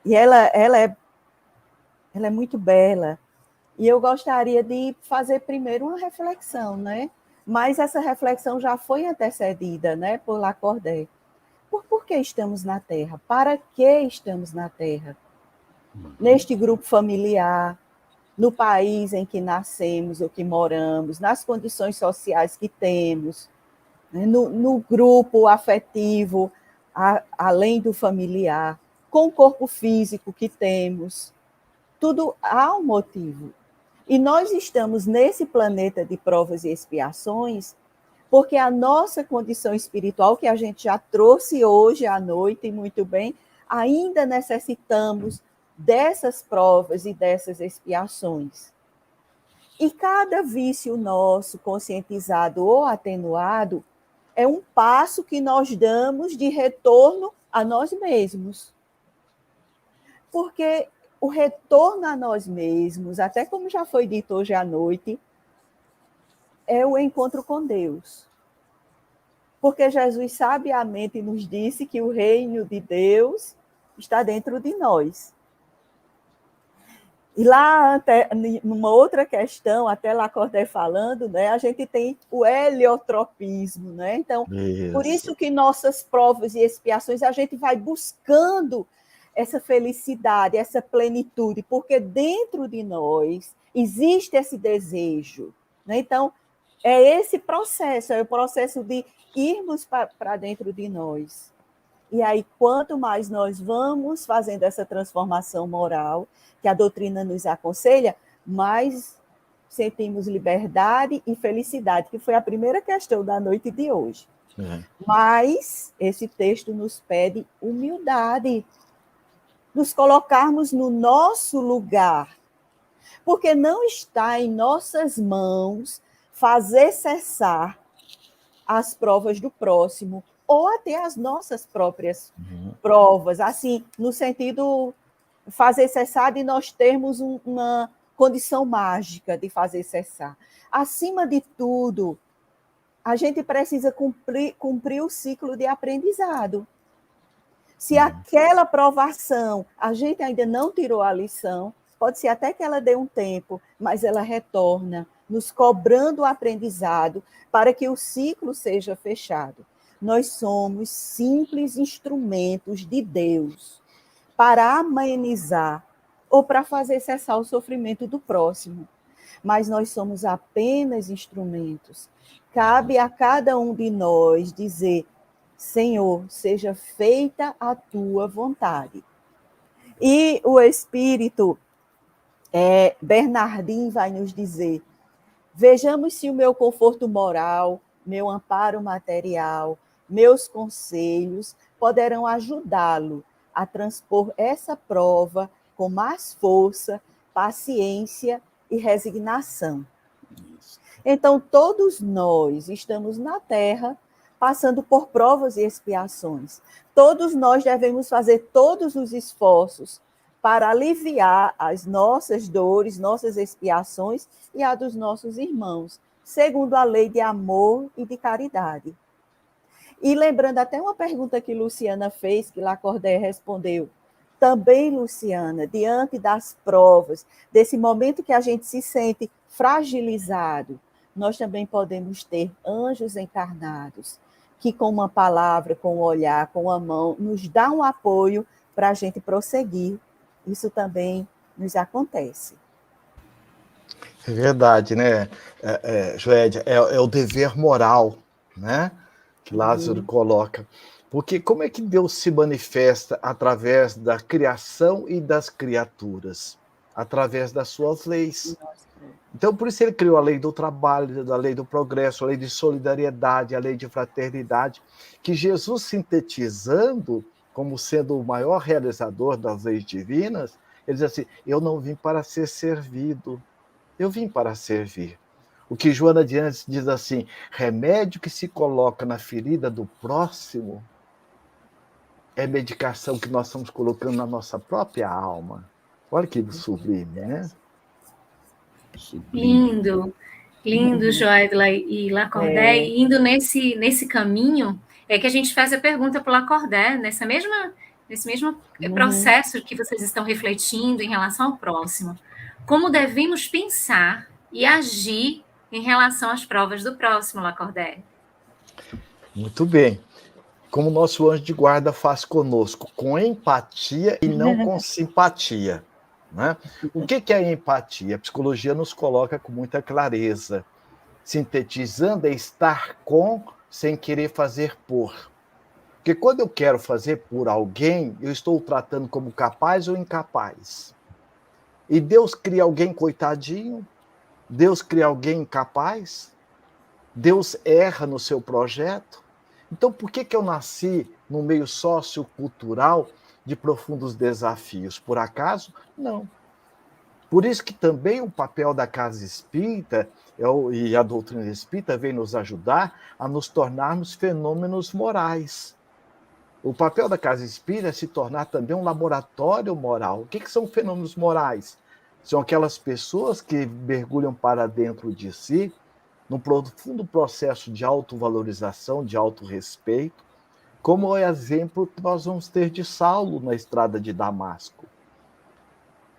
ela é muito bela. E eu gostaria de fazer primeiro uma reflexão, né? Mas essa reflexão já foi antecedida, né, por Lacordaire. Por que estamos na Terra? Para que estamos na Terra? Neste grupo familiar, no país em que nascemos ou que moramos, nas condições sociais que temos, né, no grupo afetivo, além do familiar, com o corpo físico que temos. Tudo há um motivo. E nós estamos nesse planeta de provas e expiações porque a nossa condição espiritual, que a gente já trouxe hoje à noite, e muito bem, ainda necessitamos dessas provas e dessas expiações. E cada vício nosso, conscientizado ou atenuado, é um passo que nós damos de retorno a nós mesmos. Porque o retorno a nós mesmos, até como já foi dito hoje à noite, é o encontro com Deus. Porque Jesus sabiamente nos disse que o reino de Deus está dentro de nós. E lá, até, numa outra questão, até Lacordaire falando, né, a gente tem o heliotropismo. Né? Então, por isso que nossas provas e expiações, a gente vai buscando essa felicidade, essa plenitude, porque dentro de nós existe esse desejo. Né? Então, é esse processo, é o processo de irmos para dentro de nós. E aí, quanto mais nós vamos fazendo essa transformação moral, que a doutrina nos aconselha, mais sentimos liberdade e felicidade, que foi a primeira questão da noite de hoje. Mas esse texto nos pede humildade, nos colocarmos no nosso lugar, porque não está em nossas mãos fazer cessar as provas do próximo ou até as nossas próprias provas, assim, no sentido fazer cessar de nós termos uma condição mágica de fazer cessar. Acima de tudo, a gente precisa cumprir o ciclo de aprendizado. Se aquela provação a gente ainda não tirou a lição, pode ser até que ela dê um tempo, mas ela retorna, nos cobrando o aprendizado para que o ciclo seja fechado. Nós somos simples instrumentos de Deus para amenizar ou para fazer cessar o sofrimento do próximo. Mas nós somos apenas instrumentos. Cabe a cada um de nós dizer: Senhor, seja feita a tua vontade. E o Espírito Bernardin vai nos dizer: vejamos se o meu conforto moral, meu amparo material, meus conselhos poderão ajudá-lo a transpor essa prova com mais força, paciência e resignação. Então, todos nós estamos na Terra passando por provas e expiações. Todos nós devemos fazer todos os esforços para aliviar as nossas dores, nossas expiações e a dos nossos irmãos, segundo a lei de amor e de caridade. E lembrando até uma pergunta que Luciana fez, que Lacordaire respondeu. Também, Luciana, diante das provas, desse momento que a gente se sente fragilizado, nós também podemos ter anjos encarnados, que com uma palavra, com um olhar, com a mão, nos dá um apoio para a gente prosseguir. Isso também nos acontece. É verdade, né, Joédia? É o dever moral, né, que Lázaro coloca. Porque como é que Deus se manifesta através da criação e das criaturas? Através das suas leis. Então, por isso ele criou a lei do trabalho, a lei do progresso, a lei de solidariedade, a lei de fraternidade, que Jesus, sintetizando como sendo o maior realizador das leis divinas, ele diz assim: eu não vim para ser servido, eu vim para servir. O que Joana de Anjos diz assim: remédio que se coloca na ferida do próximo é medicação que nós estamos colocando na nossa própria alma. Olha que sublime, né? Lindo, lindo, Joedla e Lacordaire. Indo nesse caminho, é que a gente faz a pergunta para o Lacordaire, nesse mesmo processo que vocês estão refletindo em relação ao próximo. Como devemos pensar e agir em relação às provas do próximo, Lacordaire? Muito bem. Como o nosso anjo de guarda faz conosco, com empatia e não com simpatia. Né? O que é empatia? A psicologia nos coloca com muita clareza. Sintetizando, é estar com sem querer fazer por. Porque quando eu quero fazer por alguém, eu estou o tratando como capaz ou incapaz. E Deus cria alguém coitadinho? Deus cria alguém incapaz? Deus erra no seu projeto? Então, por que eu nasci num meio sociocultural de profundos desafios? Por acaso? Não. Por isso que também o papel da casa espírita e a doutrina espírita vem nos ajudar a nos tornarmos fenômenos morais. O papel da casa espírita é se tornar também um laboratório moral. O que são fenômenos morais? São aquelas pessoas que mergulham para dentro de si, num profundo processo de autovalorização, de autorrespeito, como o exemplo que nós vamos ter de Saulo na estrada de Damasco.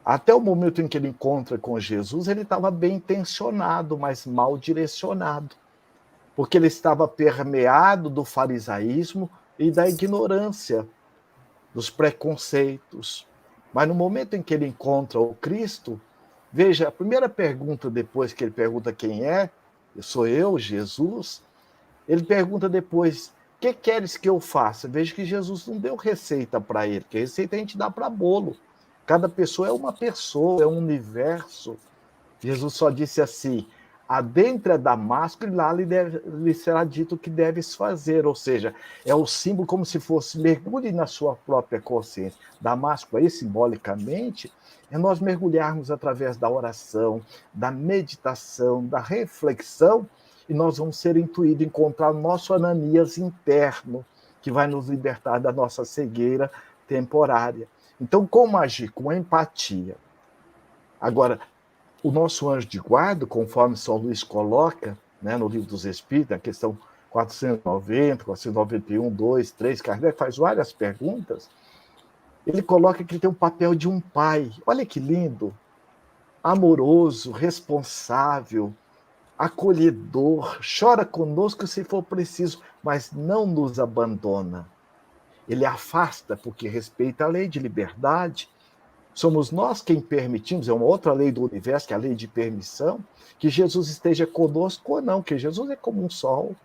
Até o momento em que ele encontra com Jesus, ele estava bem intencionado, mas mal direcionado, porque ele estava permeado do farisaísmo e da ignorância, dos preconceitos. Mas no momento em que ele encontra o Cristo, veja, a primeira pergunta depois que ele pergunta quem é, sou eu, Jesus, ele pergunta depois: o que queres que eu faça? Veja que Jesus não deu receita para ele, porque receita a gente dá para bolo. Cada pessoa é uma pessoa, é um universo. Jesus só disse assim: adentra Damasco e lá lhe será dito o que deves fazer. Ou seja, é o símbolo como se fosse mergulhe na sua própria consciência. Damasco aí, simbolicamente, é nós mergulharmos através da oração, da meditação, da reflexão, e nós vamos ser intuídos, encontrar o nosso Ananias interno, que vai nos libertar da nossa cegueira temporária. Então, como agir? Com empatia. Agora, o nosso anjo de guarda, conforme São Luís coloca, né, no Livro dos Espíritos, a questão 490, 491, 2, 3, Kardec faz várias perguntas, ele coloca que ele tem o papel de um pai. Olha que lindo! Amoroso, responsável, acolhedor, chora conosco se for preciso, mas não nos abandona. Ele afasta porque respeita a lei de liberdade. Somos nós quem permitimos, é uma outra lei do universo, que é a lei de permissão, que Jesus esteja conosco ou não, que Jesus é como um sol.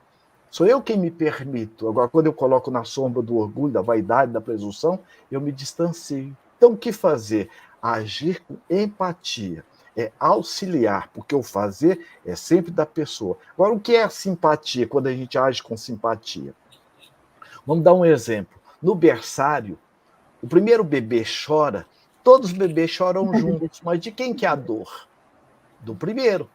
Sou eu quem me permito. Agora, quando eu coloco na sombra do orgulho, da vaidade, da presunção, eu me distancio. Então, o que fazer? Agir com empatia. É auxiliar, porque o fazer é sempre da pessoa. Agora, o que é a simpatia, quando a gente age com simpatia? Vamos dar um exemplo. No berçário, o primeiro bebê chora, todos os bebês choram juntos, mas de quem que é a dor? Do primeiro.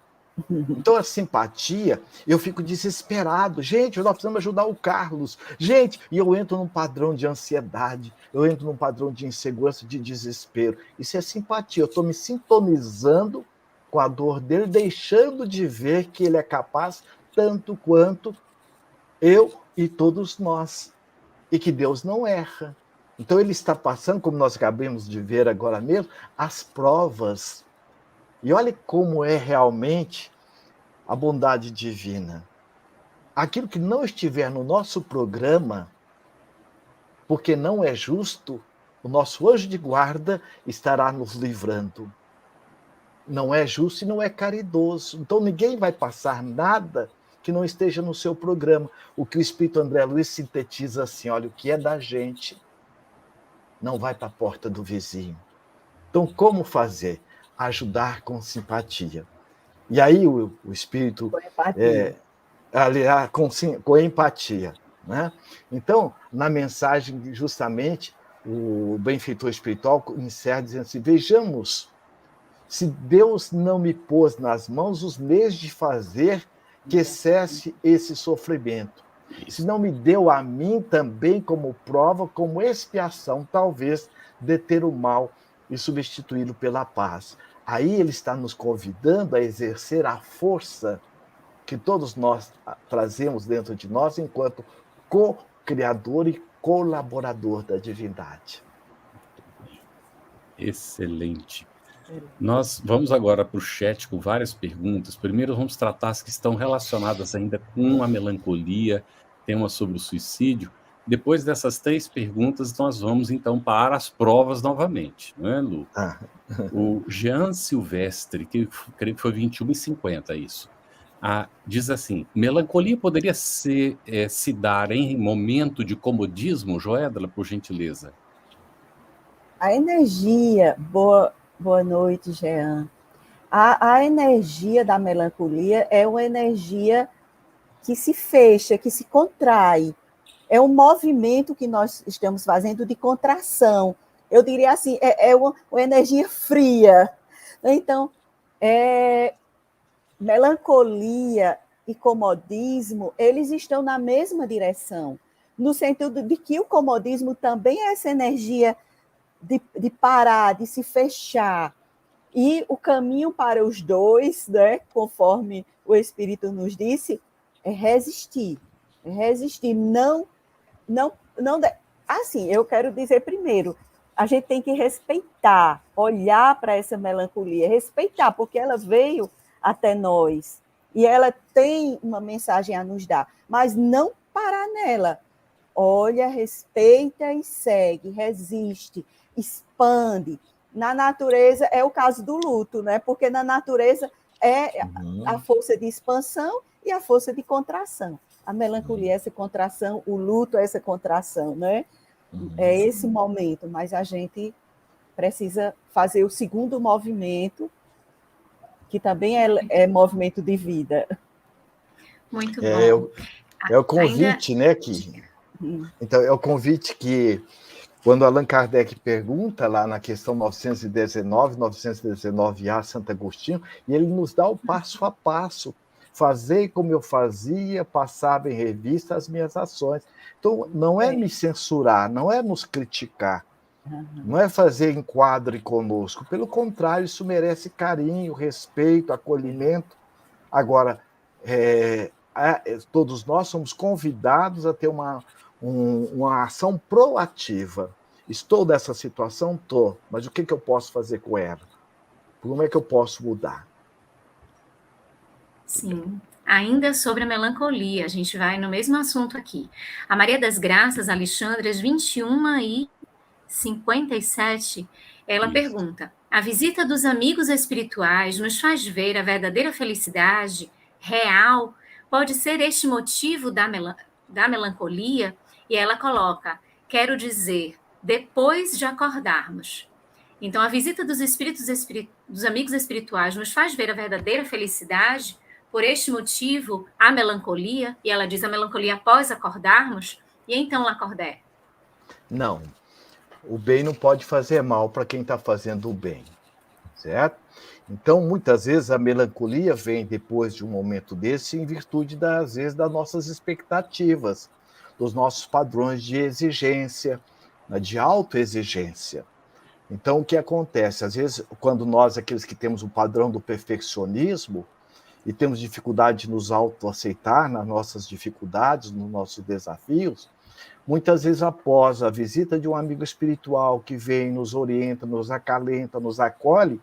Então, a simpatia, eu fico desesperado. Gente, nós precisamos ajudar o Carlos. Gente, e eu entro num padrão de ansiedade, eu entro num padrão de insegurança, de desespero. Isso é simpatia. Eu estou me sintonizando com a dor dele, deixando de ver que ele é capaz tanto quanto eu e todos nós. E que Deus não erra. Então, ele está passando, como nós acabamos de ver agora mesmo, as provas. E olha como é realmente a bondade divina. Aquilo que não estiver no nosso programa, porque não é justo, o nosso anjo de guarda estará nos livrando. Não é justo e não é caridoso. Então ninguém vai passar nada que não esteja no seu programa. O que o Espírito André Luiz sintetiza assim, olha, o que é da gente não vai para a porta do vizinho. Então, como fazer? Ajudar com simpatia. E aí o Espírito... Com empatia. Aliás, com empatia. Né? Então, na mensagem, justamente, o benfeitor espiritual encerra dizendo assim, vejamos, se Deus não me pôs nas mãos os meios de fazer que cesse esse sofrimento, se não me deu a mim também como prova, como expiação, talvez, deter o mal e substituí-lo pela paz. Aí ele está nos convidando a exercer a força que todos nós trazemos dentro de nós enquanto co-criador e colaborador da divindade. Excelente. Nós vamos agora para o chat com várias perguntas. Primeiro vamos tratar as que estão relacionadas ainda com a melancolia, tema sobre o suicídio. Depois dessas 3 perguntas, nós vamos então para as provas novamente, não é, Lu? O Jean Silvestre, que creio que foi 21h50 isso, diz assim, melancolia poderia se dar em momento de comodismo, Joedla, por gentileza? A energia, boa noite, Jean. A energia da melancolia é uma energia que se fecha, que se contrai. É um movimento que nós estamos fazendo de contração. Eu diria assim, é uma energia fria. Então, melancolia e comodismo, eles estão na mesma direção, no sentido de que o comodismo também é essa energia de parar, de se fechar. E o caminho para os dois, né, conforme o Espírito nos disse, é resistir. É resistir. Não, assim, eu quero dizer primeiro, a gente tem que respeitar, olhar para essa melancolia, respeitar, porque ela veio até nós, e ela tem uma mensagem a nos dar, mas não parar nela. Olha, respeita e segue, resiste, expande. Na natureza é o caso do luto, né? Porque na natureza é a força de expansão e a força de contração. A melancolia é essa contração, o luto é essa contração, né? É esse momento, mas a gente precisa fazer o segundo movimento, que também é movimento de vida. Muito bom. É o convite, né? Então, é o convite que, quando Allan Kardec pergunta lá na questão 919A, Santo Agostinho, e ele nos dá o passo a passo Fazei como eu fazia, passava em revista as minhas ações. Então, não é me censurar, não é nos criticar, não é fazer enquadre conosco. Pelo contrário, isso merece carinho, respeito, acolhimento. Agora, todos nós somos convidados a ter uma ação proativa. Estou nessa situação? Estou. Mas o que eu posso fazer com ela? Como é que eu posso mudar? Sim. Ainda sobre a melancolia, a gente vai no mesmo assunto aqui. A Maria das Graças, Alexandre, às 21h57, ela pergunta: a visita dos amigos espirituais nos faz ver a verdadeira felicidade real? Pode ser este motivo da melancolia? E ela coloca: quero dizer, depois de acordarmos. Então, a visita dos dos amigos espirituais nos faz ver a verdadeira felicidade. Por este motivo, a melancolia, e ela diz a melancolia após acordarmos, e então Lacordaire? Não, o bem não pode fazer mal para quem está fazendo o bem, certo? Então, muitas vezes, a melancolia vem depois de um momento desse em virtude, às vezes, das nossas expectativas, dos nossos padrões de exigência, de autoexigência. Então, o que acontece? Às vezes, quando nós, aqueles que temos o padrão do perfeccionismo, e temos dificuldade de nos autoaceitar nas nossas dificuldades, nos nossos desafios, muitas vezes após a visita de um amigo espiritual que vem, nos orienta, nos acalenta, nos acolhe,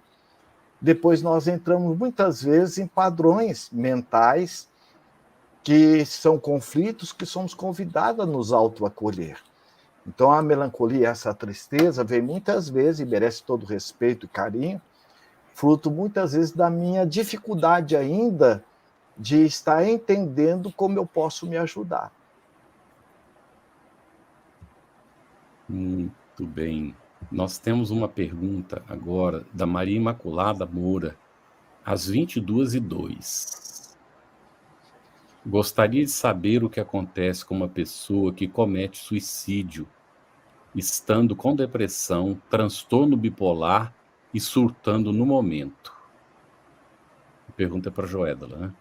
depois nós entramos muitas vezes em padrões mentais que são conflitos que somos convidados a nos autoacolher. Então a melancolia, essa tristeza, vem muitas vezes, e merece todo respeito e carinho, fruto muitas vezes da minha dificuldade ainda de estar entendendo como eu posso me ajudar. Muito bem. Nós temos uma pergunta agora da Maria Imaculada Moura, às 22h02. Gostaria de saber o que acontece com uma pessoa que comete suicídio, estando com depressão, transtorno bipolar e surtando no momento. A pergunta é para a Joédala, né?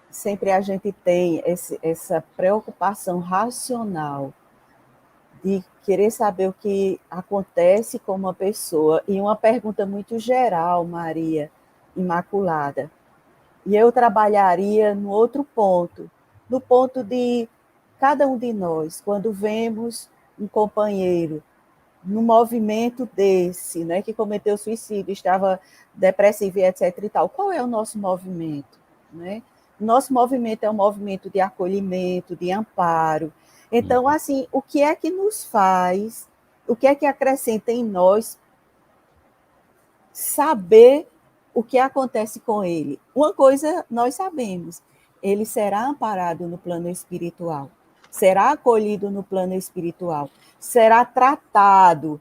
Sempre a gente tem essa preocupação racional de querer saber o que acontece com uma pessoa. E uma pergunta muito geral, Maria Imaculada. E eu trabalharia no outro ponto, no ponto de cada um de nós, quando vemos um companheiro num movimento desse, né, que cometeu suicídio, estava depressivo, etc. e tal, qual é o nosso movimento? Né? Nosso movimento é um movimento de acolhimento, de amparo. Então, assim, o que é que nos faz, o que é que acrescenta em nós saber o que acontece com ele? Uma coisa nós sabemos, ele será amparado no plano espiritual, será acolhido no plano espiritual, será tratado,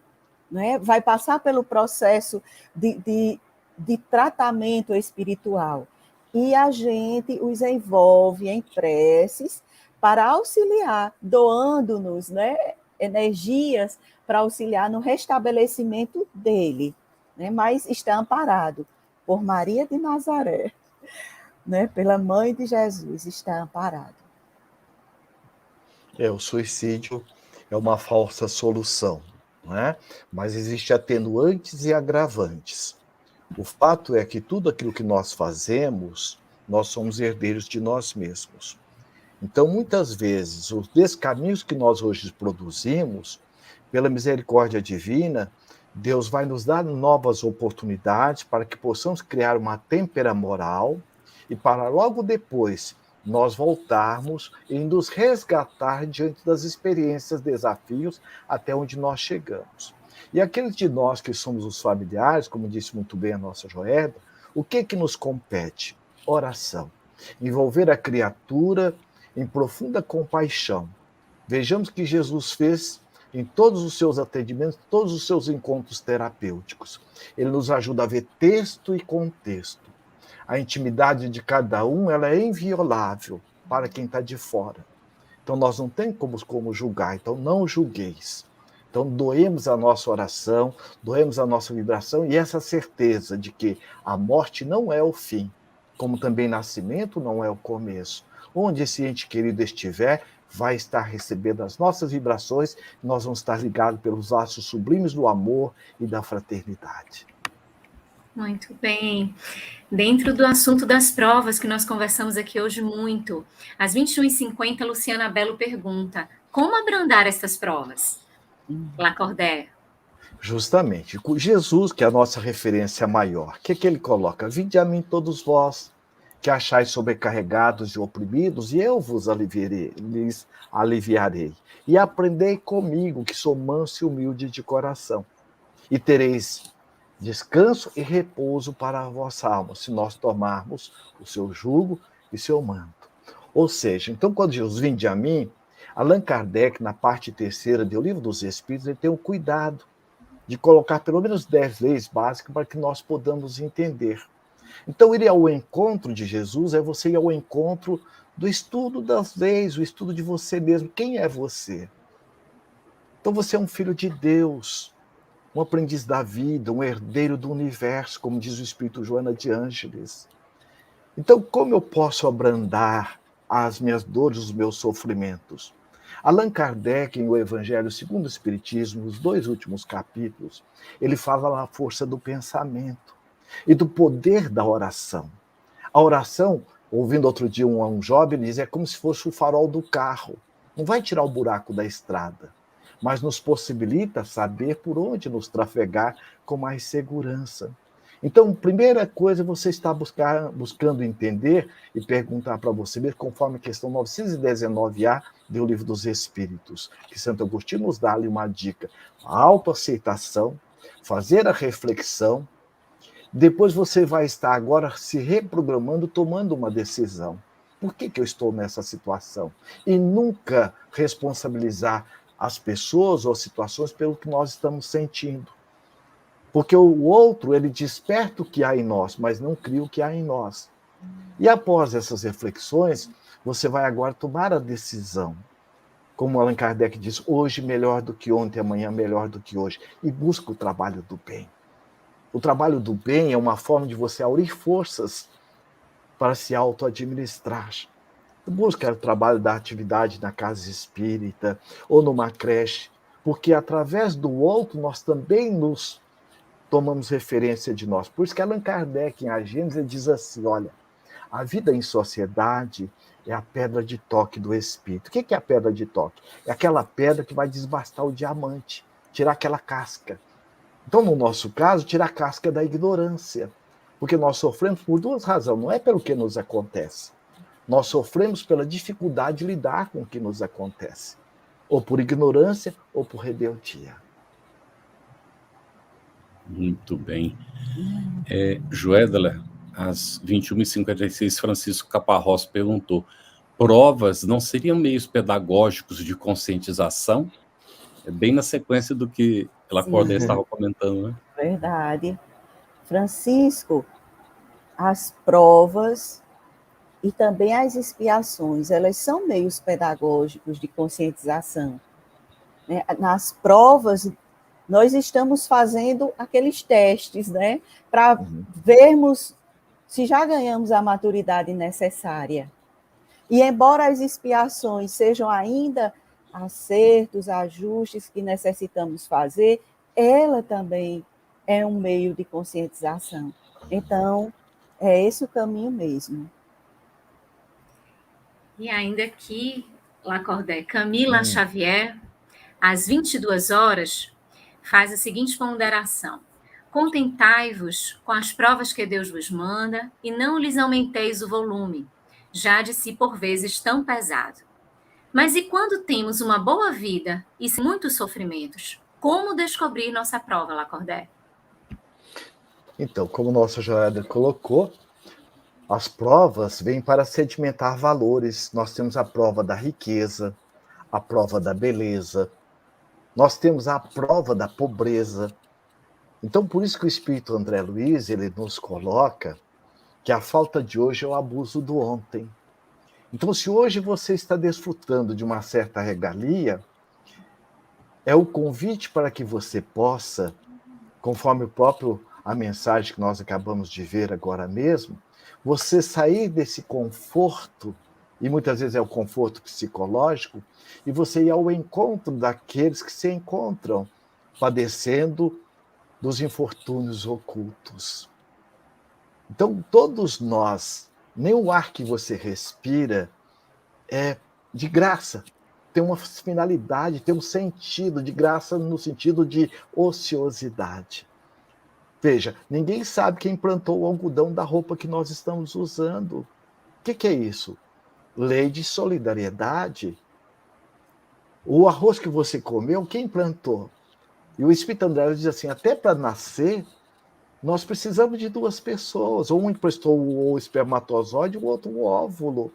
né? Vai passar pelo processo de tratamento espiritual. E a gente os envolve em preces para auxiliar, doando-nos, né, energias para auxiliar no restabelecimento dele, né? Mas está amparado por Maria de Nazaré, né? Pela Mãe de Jesus, está amparado. O suicídio é uma falsa solução, não é? Mas existe atenuantes e agravantes. O fato é que tudo aquilo que nós fazemos, nós somos herdeiros de nós mesmos. Então, muitas vezes, os descaminhos que nós hoje produzimos, pela misericórdia divina, Deus vai nos dar novas oportunidades para que possamos criar uma têmpera moral e para logo depois nós voltarmos e nos resgatar diante das experiências, desafios, até onde nós chegamos. E aqueles de nós que somos os familiares, como disse muito bem a nossa Joéda, o que nos compete? Oração. Envolver a criatura em profunda compaixão. Vejamos que Jesus fez em todos os seus atendimentos, todos os seus encontros terapêuticos. Ele nos ajuda a ver texto e contexto. A intimidade de cada um, ela é inviolável para quem está de fora. Então, nós não temos como julgar. Então, não julgueis. Então, doemos a nossa oração, doemos a nossa vibração e essa certeza de que a morte não é o fim. como também nascimento não é o começo. Onde esse ente querido estiver, vai estar recebendo as nossas vibrações, nós vamos estar ligados pelos laços sublimes do amor e da fraternidade. Muito bem. Dentro do assunto das provas que nós conversamos aqui hoje muito, às 21h50, Luciana Belo pergunta: como abrandar estas provas? Lacordaire. Justamente. Jesus, que é a nossa referência maior, o que ele coloca? Vinde a mim todos vós, que achais sobrecarregados e oprimidos, e eu vos lhes aliviarei. E aprendei comigo, que sou manso e humilde de coração, e tereis descanso e repouso para a vossa alma, se nós tomarmos o seu jugo e seu manto. Ou seja, então, quando Jesus vinde a mim, Allan Kardec, na parte terceira do Livro dos Espíritos, ele tem um cuidado de colocar pelo menos 10 leis básicas para que nós podamos entender. Então, ir ao encontro de Jesus é você ir ao encontro do estudo das leis, o estudo de você mesmo. Quem é você? Então, você é um filho de Deus, um aprendiz da vida, um herdeiro do universo, como diz o Espírito Joana de Ângeles. Então, como eu posso abrandar as minhas dores, os meus sofrimentos? Allan Kardec, em O Evangelho segundo o Espiritismo, nos 2 últimos capítulos, ele fala da força do pensamento e do poder da oração. A oração, ouvindo outro dia um jovem, ele diz, é como se fosse o farol do carro. Não vai tirar o buraco da estrada, mas nos possibilita saber por onde nos trafegar com mais segurança. Então, primeira coisa, você está buscando entender e perguntar para você mesmo, conforme a questão 919A do Livro dos Espíritos, que Santo Agostinho nos dá ali uma dica. A autoaceitação, fazer a reflexão, depois você vai estar agora se reprogramando, tomando uma decisão. Por que eu estou nessa situação? E nunca responsabilizar as pessoas ou situações pelo que nós estamos sentindo. Porque o outro, ele desperta o que há em nós, mas não cria o que há em nós. E após essas reflexões, você vai agora tomar a decisão. Como Allan Kardec diz, hoje melhor do que ontem, amanhã melhor do que hoje. E busca o trabalho do bem. O trabalho do bem é uma forma de você aurir forças para se auto-administrar. Busca o trabalho da atividade na casa espírita ou numa creche, porque através do outro nós também nos tomamos referência de nós. Por isso que Allan Kardec, em A Gênese, diz assim, olha, a vida em sociedade é a pedra de toque do espírito. O que é a pedra de toque? É aquela pedra que vai desbastar o diamante, tirar aquela casca. Então, no nosso caso, tirar a casca da ignorância. Porque nós sofremos por 2 razões, não é pelo que nos acontece. Nós sofremos pela dificuldade de lidar com o que nos acontece. Ou por ignorância, ou por rebeldia. Muito bem. Joédela, às 21h56, Francisco Caparrós perguntou, provas não seriam meios pedagógicos de conscientização? É bem na sequência do que Lacordaire estava comentando, né? Verdade. Francisco, as provas e também as expiações, elas são meios pedagógicos de conscientização. Nas provas, nós estamos fazendo aqueles testes, né, para vermos se já ganhamos a maturidade necessária. E embora as expiações sejam ainda acertos, ajustes que necessitamos fazer, ela também é um meio de conscientização. Então, é esse o caminho mesmo. E ainda aqui, Lacordaire, Camila Xavier, às 22h, faz a seguinte ponderação. Contentai-vos com as provas que Deus vos manda e não lhes aumenteis o volume, já de si por vezes tão pesado. Mas e quando temos uma boa vida e sem muitos sofrimentos? Como descobrir nossa prova, Lacordaire? Então, como nossa Joana colocou, as provas vêm para sedimentar valores. Nós temos a prova da riqueza, a prova da beleza, nós temos a prova da pobreza. Então, por isso que o Espírito André Luiz, ele nos coloca que a falta de hoje é o abuso do ontem. Então, se hoje você está desfrutando de uma certa regalia, é o convite para que você possa, conforme a mensagem que nós acabamos de ver agora mesmo, Você sair desse conforto, e muitas vezes é o conforto psicológico, e você ir ao encontro daqueles que se encontram padecendo dos infortúnios ocultos. Então, todos nós, nem o ar que você respira é de graça, tem uma finalidade, tem um sentido de graça no sentido de ociosidade. Veja, ninguém sabe quem plantou o algodão da roupa que nós estamos usando. O que é isso? Lei de solidariedade. O arroz que você comeu, quem plantou? E o Espírito André diz assim, até para nascer, nós precisamos de duas pessoas. Um emprestou o espermatozoide, o outro o óvulo.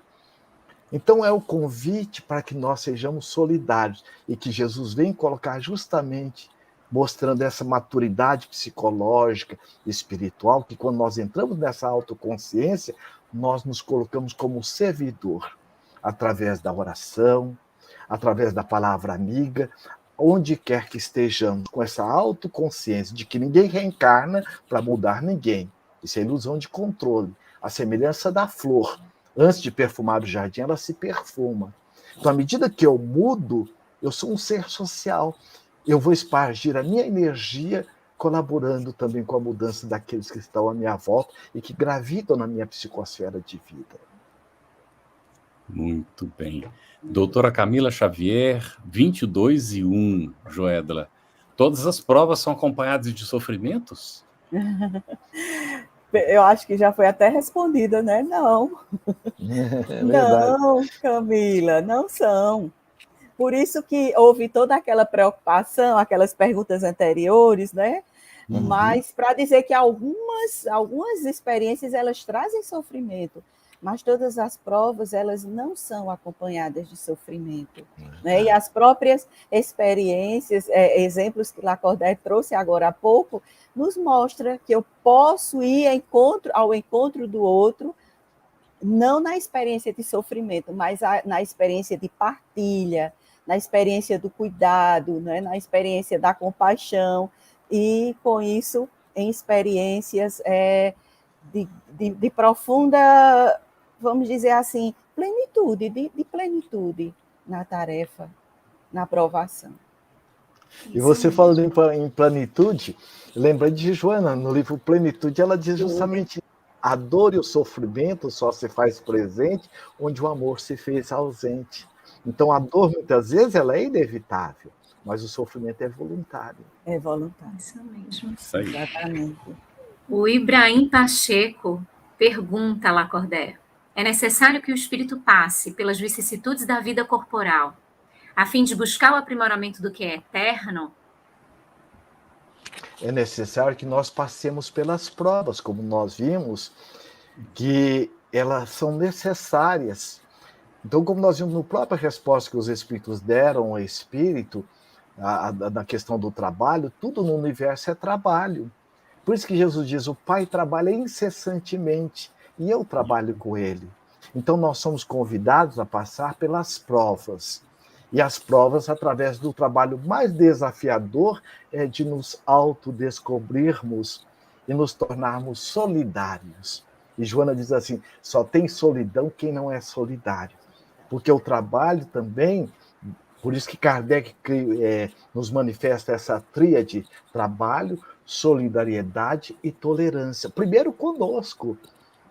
Então é o convite para que nós sejamos solidários e que Jesus vem colocar justamente mostrando essa maturidade psicológica, espiritual, que quando nós entramos nessa autoconsciência, nós nos colocamos como servidor, através da oração, através da palavra amiga, onde quer que estejamos, com essa autoconsciência de que ninguém reencarna para mudar ninguém. Isso é ilusão de controle. A semelhança da flor. Antes de perfumar o jardim, ela se perfuma. Então, à medida que eu mudo, eu sou um ser social. Eu vou espargir a minha energia colaborando também com a mudança daqueles que estão à minha volta e que gravitam na minha psicosfera de vida. Muito bem. Doutora Camila Xavier, 22:1, Joedla. Todas as provas são acompanhadas de sofrimentos? Eu acho que já foi até respondida, né? Não. Não, Camila, não são. Por isso que houve toda aquela preocupação, aquelas perguntas anteriores, né? Mas para dizer que algumas experiências elas trazem sofrimento, mas todas as provas elas não são acompanhadas de sofrimento, né? E as próprias experiências, exemplos que Lacordaire trouxe agora há pouco, nos mostra que eu posso ir ao encontro do outro, não na experiência de sofrimento, mas na experiência de partilha, na experiência do cuidado, né? Na experiência da compaixão, e com isso em experiências de profunda, vamos dizer assim, plenitude, de plenitude na tarefa, na provação. E você falando em plenitude, lembra de Joana, no livro Plenitude, ela diz justamente a dor e o sofrimento só se faz presente onde o amor se fez ausente. Então a dor, muitas vezes, ela é inevitável, mas o sofrimento é voluntário. É voluntário. Isso mesmo. Isso aí. Exatamente. O Ibrahim Pacheco pergunta a Lacordaire: é necessário que o espírito passe pelas vicissitudes da vida corporal, a fim de buscar o aprimoramento do que é eterno? É necessário que nós passemos pelas provas, como nós vimos, que elas são necessárias. Então, como nós vimos na própria resposta que os espíritos deram ao espírito, na questão do trabalho, tudo no universo é trabalho. Por isso que Jesus diz, o Pai trabalha incessantemente, e eu trabalho com Ele. Então, nós somos convidados a passar pelas provas. E as provas, através do trabalho mais desafiador, é de nos autodescobrirmos e nos tornarmos solidários. E Joana diz assim, só tem solidão quem não é solidário. Porque o trabalho também, por isso que Kardec nos manifesta essa tríade, trabalho, solidariedade e tolerância. Primeiro conosco,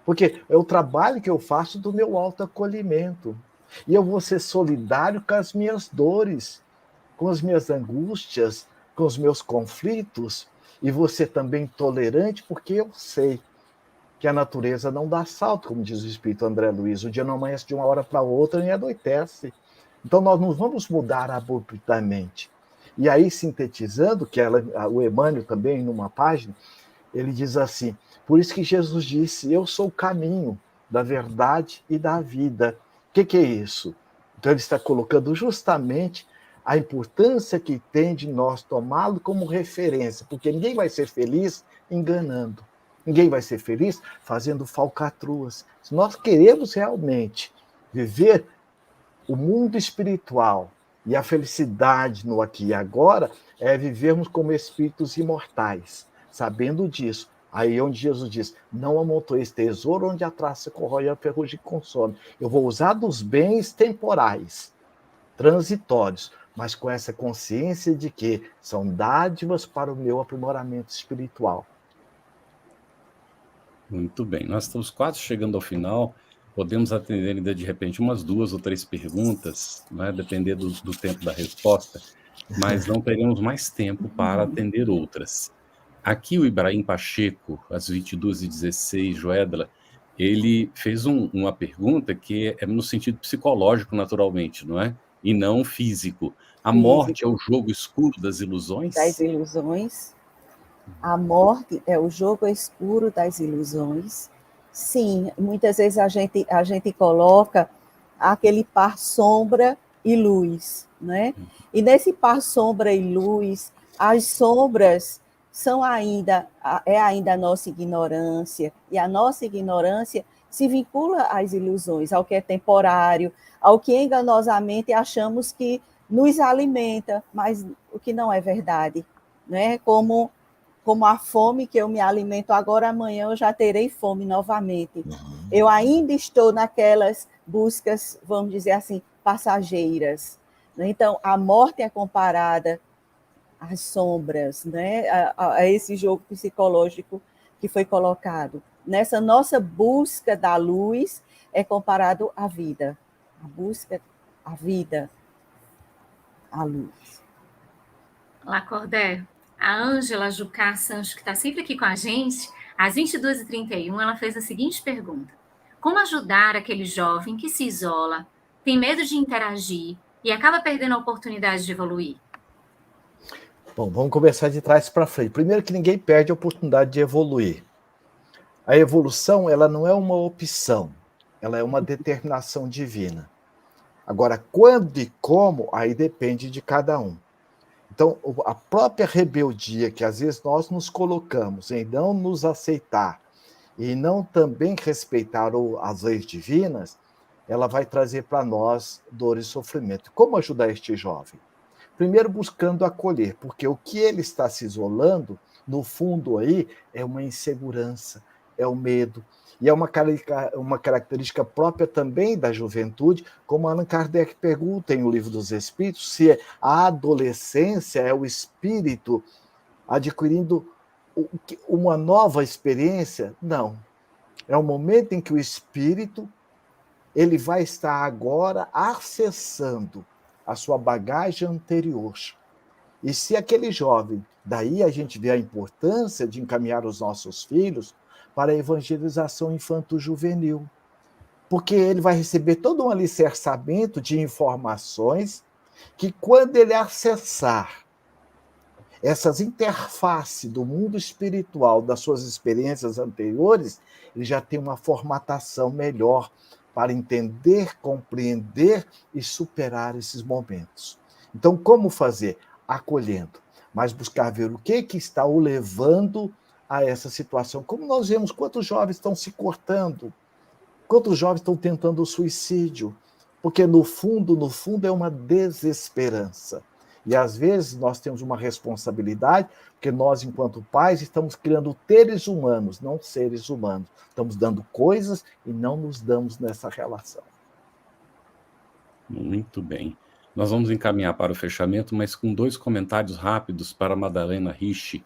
porque é o trabalho que eu faço do meu autoacolhimento. E eu vou ser solidário com as minhas dores, com as minhas angústias, com os meus conflitos, e vou ser também tolerante, porque eu sei que a natureza não dá salto, como diz o Espírito André Luiz. O dia não amanhece de uma hora para outra, nem anoitece. Então, nós não vamos mudar abruptamente. E aí, sintetizando, que o Emmanuel também, numa página, ele diz assim, por isso que Jesus disse, eu sou o caminho da verdade e da vida. O que é isso? Então, ele está colocando justamente a importância que tem de nós tomá-lo como referência, porque ninguém vai ser feliz enganando. Ninguém vai ser feliz fazendo falcatruas. Se nós queremos realmente viver o mundo espiritual e a felicidade no aqui e agora, é vivermos como espíritos imortais, sabendo disso, Aí onde Jesus diz, não amontoeis tesouro onde a traça corrói e a ferrugem consome. Eu vou usar dos bens temporais, transitórios, mas com essa consciência de que são dádivas para o meu aprimoramento espiritual. Muito bem, nós estamos quase chegando ao final. Podemos atender ainda, de repente, umas 2 ou 3 perguntas, né, depender do tempo da resposta, mas não teremos mais tempo para atender outras. Aqui o Ibrahim Pacheco, às 22h16, Joedla, ele fez uma pergunta que é no sentido psicológico, naturalmente, não é? E não físico. A morte é o jogo escuro das ilusões? Das ilusões. A morte é o jogo escuro das ilusões. Sim, muitas vezes a gente coloca aquele par sombra e luz, né? E nesse par sombra e luz, as sombras são ainda a nossa ignorância, e a nossa ignorância se vincula às ilusões, ao que é temporário, ao que enganosamente achamos que nos alimenta, mas o que não é verdade, né? Como a fome que eu me alimento agora, amanhã eu já terei fome novamente. Eu ainda estou naquelas buscas, vamos dizer assim, passageiras. Então, a morte é comparada às sombras, né? a esse jogo psicológico que foi colocado. Nessa nossa busca da luz é comparado à vida. A busca, a vida, a luz. Lacordaire, a Ângela Jucá Sancho, que está sempre aqui com a gente, às 22h31, ela fez a seguinte pergunta: como ajudar aquele jovem que se isola, tem medo de interagir e acaba perdendo a oportunidade de evoluir? Bom, vamos começar de trás para frente. Primeiro que ninguém perde a oportunidade de evoluir. A evolução, ela não é uma opção, ela é uma determinação divina. Agora, quando e como, aí depende de cada um. Então, a própria rebeldia que às vezes nós nos colocamos em não nos aceitar e não também respeitar as leis divinas, ela vai trazer para nós dor e sofrimento. Como ajudar este jovem? Primeiro, buscando acolher, porque o que ele está se isolando, no fundo aí, é uma insegurança, é o medo. E é uma característica própria também da juventude, como Allan Kardec pergunta em O Livro dos Espíritos, se a adolescência é o espírito adquirindo uma nova experiência. Não. É o momento em que o espírito ele vai estar agora acessando a sua bagagem anterior. E se aquele jovem, daí a gente vê a importância de encaminhar os nossos filhos para a evangelização infanto-juvenil, porque ele vai receber todo um alicerçamento de informações que, quando ele acessar essas interfaces do mundo espiritual, das suas experiências anteriores, ele já tem uma formatação melhor para entender, compreender e superar esses momentos. Então, como fazer? Acolhendo, mas buscar ver o que está o levando a essa situação. Como nós vemos, quantos jovens estão se cortando, quantos jovens estão tentando o suicídio, porque no fundo é uma desesperança. E às vezes nós temos uma responsabilidade, porque nós, enquanto pais, estamos criando seres humanos, não seres humanos. Estamos dando coisas e não nos damos nessa relação. Muito bem. Nós vamos encaminhar para o fechamento, mas com 2 comentários rápidos para Madalena Rich,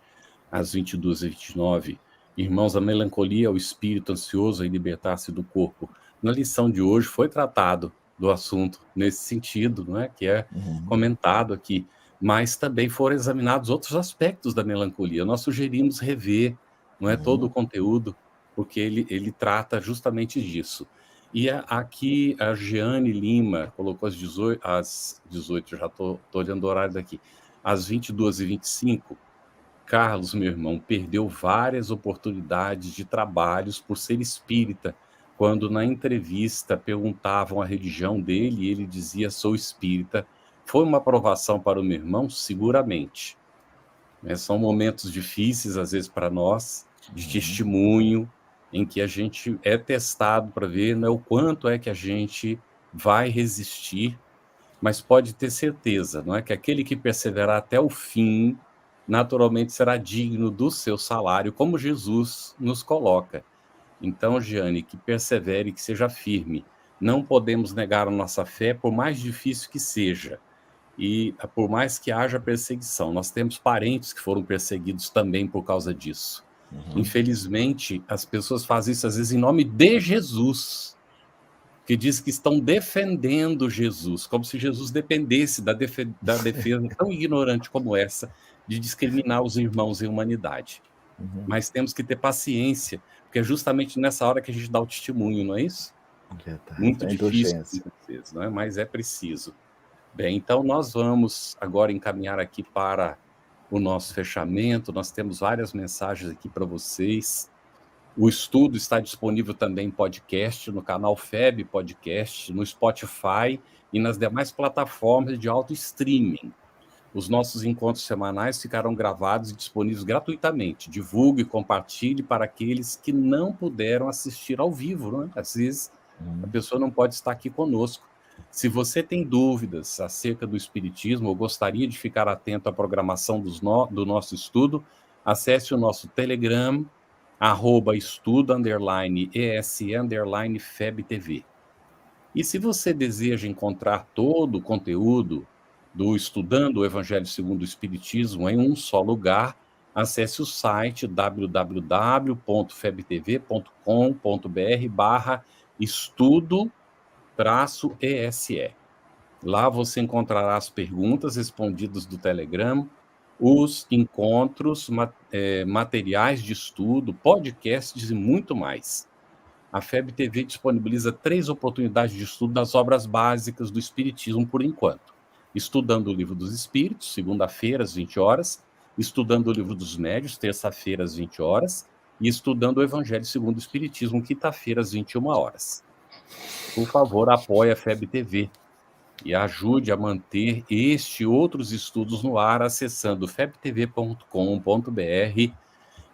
às 22h29. Irmãos, a melancolia é o espírito ansioso em libertar-se do corpo. Na lição de hoje foi tratado do assunto nesse sentido, não é? Que é comentado aqui, mas também foram examinados outros aspectos da melancolia. Nós sugerimos rever, não é, todo o conteúdo, porque ele trata justamente disso. E aqui a Jeane Lima colocou às 18, já estou olhando o horário daqui, às 22h25, Carlos, meu irmão, perdeu várias oportunidades de trabalhos por ser espírita, quando na entrevista perguntavam a religião dele e ele dizia, sou espírita. Foi uma provação para o meu irmão? Seguramente. São momentos difíceis, às vezes, para nós, de testemunho, em que a gente é testado para ver, né, o quanto é que a gente vai resistir, mas pode ter certeza, não é, que aquele que perseverar até o fim naturalmente será digno do seu salário, como Jesus nos coloca. Então, Giane, que persevere, que seja firme. Não podemos negar a nossa fé, por mais difícil que seja, e por mais que haja perseguição. Nós temos parentes que foram perseguidos também por causa disso. Infelizmente, as pessoas fazem isso às vezes em nome de Jesus, que diz que estão defendendo Jesus, como se Jesus dependesse da defesa tão ignorante como essa, de discriminar os irmãos em humanidade. Mas temos que ter paciência, porque é justamente nessa hora que a gente dá o testemunho, não é isso? Muito difícil, muitas vezes, não é? Mas é preciso. Bem, então nós vamos agora encaminhar aqui para o nosso fechamento. Nós temos várias mensagens aqui para vocês. O estudo está disponível também em podcast, no canal FEB Podcast, no Spotify e nas demais plataformas de auto-streaming. Os nossos encontros semanais ficarão gravados e disponíveis gratuitamente. Divulgue e compartilhe para aqueles que não puderam assistir ao vivo, né? Às vezes a pessoa não pode estar aqui conosco. Se você tem dúvidas acerca do Espiritismo ou gostaria de ficar atento à programação do nosso estudo, acesse o nosso Telegram, @estudo_es_FebTV. E se você deseja encontrar todo o conteúdo do Estudando o Evangelho segundo o Espiritismo em um só lugar, acesse o site www.febtv.com.br/estudo-ese. Lá você encontrará as perguntas respondidas do Telegram, os encontros, materiais de estudo, podcasts e muito mais. A FebTV disponibiliza 3 oportunidades de estudo das obras básicas do Espiritismo por enquanto. Estudando o Livro dos Espíritos, segunda-feira, às 20 horas, Estudando o Livro dos Médiuns, terça-feira, às 20 horas, e Estudando o Evangelho segundo o Espiritismo, quinta-feira, às 21 horas. Por favor, apoie a FebTV e ajude a manter este e outros estudos no ar acessando febtv.com.br.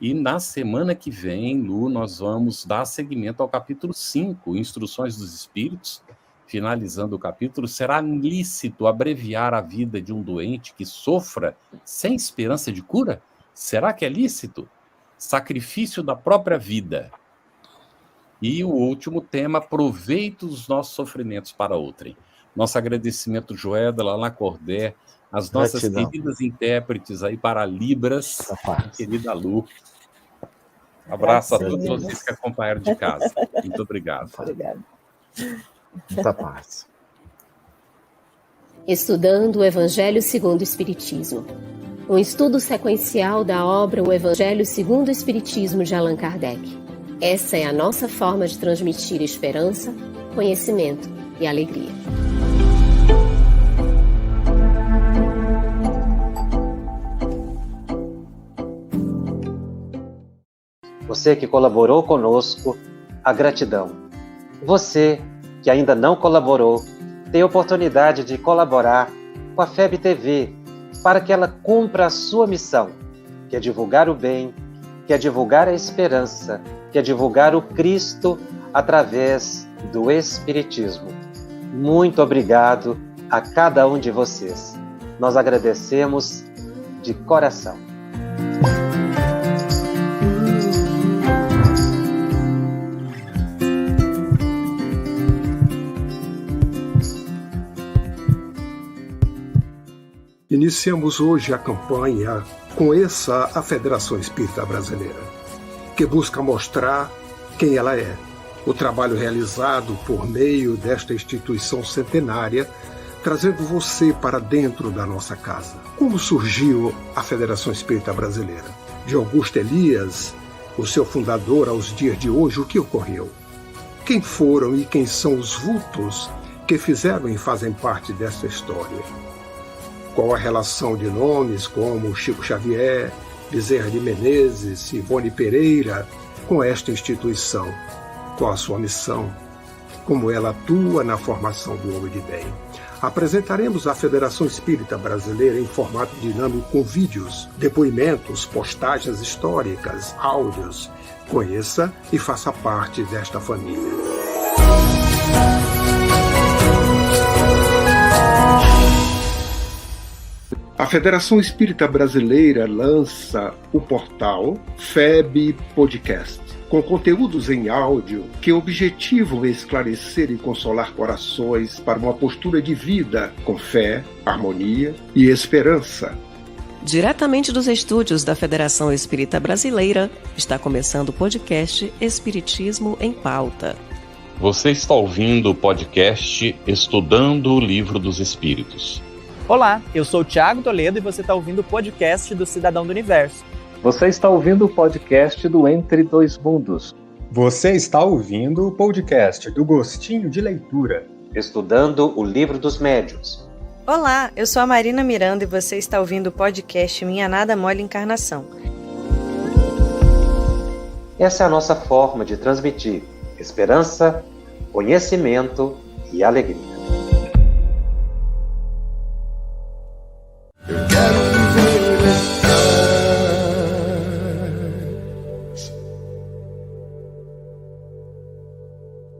E na semana que vem, Lu, nós vamos dar seguimento ao capítulo 5, Instruções dos Espíritos. Finalizando o capítulo, será lícito abreviar a vida de um doente que sofra sem esperança de cura? Será que é lícito? Sacrifício da própria vida. E o último tema, proveito dos nossos sofrimentos para outrem. Nosso agradecimento, Joeda, lá na Cordé, as nossas queridas intérpretes aí para Libras, querida Lu. Abraço a todos vocês que acompanharam de casa. Muito obrigado. Obrigado. Muita paz. Estudando o Evangelho segundo o Espiritismo. Um estudo sequencial da obra O Evangelho segundo o Espiritismo de Allan Kardec. Essa é a nossa forma de transmitir esperança, conhecimento e alegria. Você que colaborou conosco, a gratidão. Você que ainda não colaborou, tem a oportunidade de colaborar com a FebTV para que ela cumpra a sua missão, que é divulgar o bem, que é divulgar a esperança, que é divulgar o Cristo através do Espiritismo. Muito obrigado a cada um de vocês. Nós agradecemos de coração. Iniciamos hoje a campanha Conheça a Federação Espírita Brasileira, que busca mostrar quem ela é. O trabalho realizado por meio desta instituição centenária, trazendo você para dentro da nossa casa. Como surgiu a Federação Espírita Brasileira? De Augusto Elias, o seu fundador, aos dias de hoje, o que ocorreu? Quem foram e quem são os vultos que fizeram e fazem parte dessa história? Qual a relação de nomes como Chico Xavier, Bezerra de Menezes, Ivone Pereira com esta instituição? Qual a sua missão? Como ela atua na formação do homem de bem? Apresentaremos a Federação Espírita Brasileira em formato dinâmico com vídeos, depoimentos, postagens históricas, áudios. Conheça e faça parte desta família. A Federação Espírita Brasileira lança o portal FEB Podcast, com conteúdos em áudio que objetivam esclarecer e consolar corações para uma postura de vida com fé, harmonia e esperança. Diretamente dos estúdios da Federação Espírita Brasileira, está começando o podcast Espiritismo em Pauta. Você está ouvindo o podcast Estudando o Livro dos Espíritos. Olá, eu sou o Thiago Toledo e você está ouvindo o podcast do Cidadão do Universo. Você está ouvindo o podcast do Entre Dois Mundos. Você está ouvindo o podcast do Gostinho de Leitura. Estudando o Livro dos Médiuns. Olá, eu sou a Marina Miranda e você está ouvindo o podcast Minha Nada Mole Encarnação. Essa é a nossa forma de transmitir esperança, conhecimento e alegria.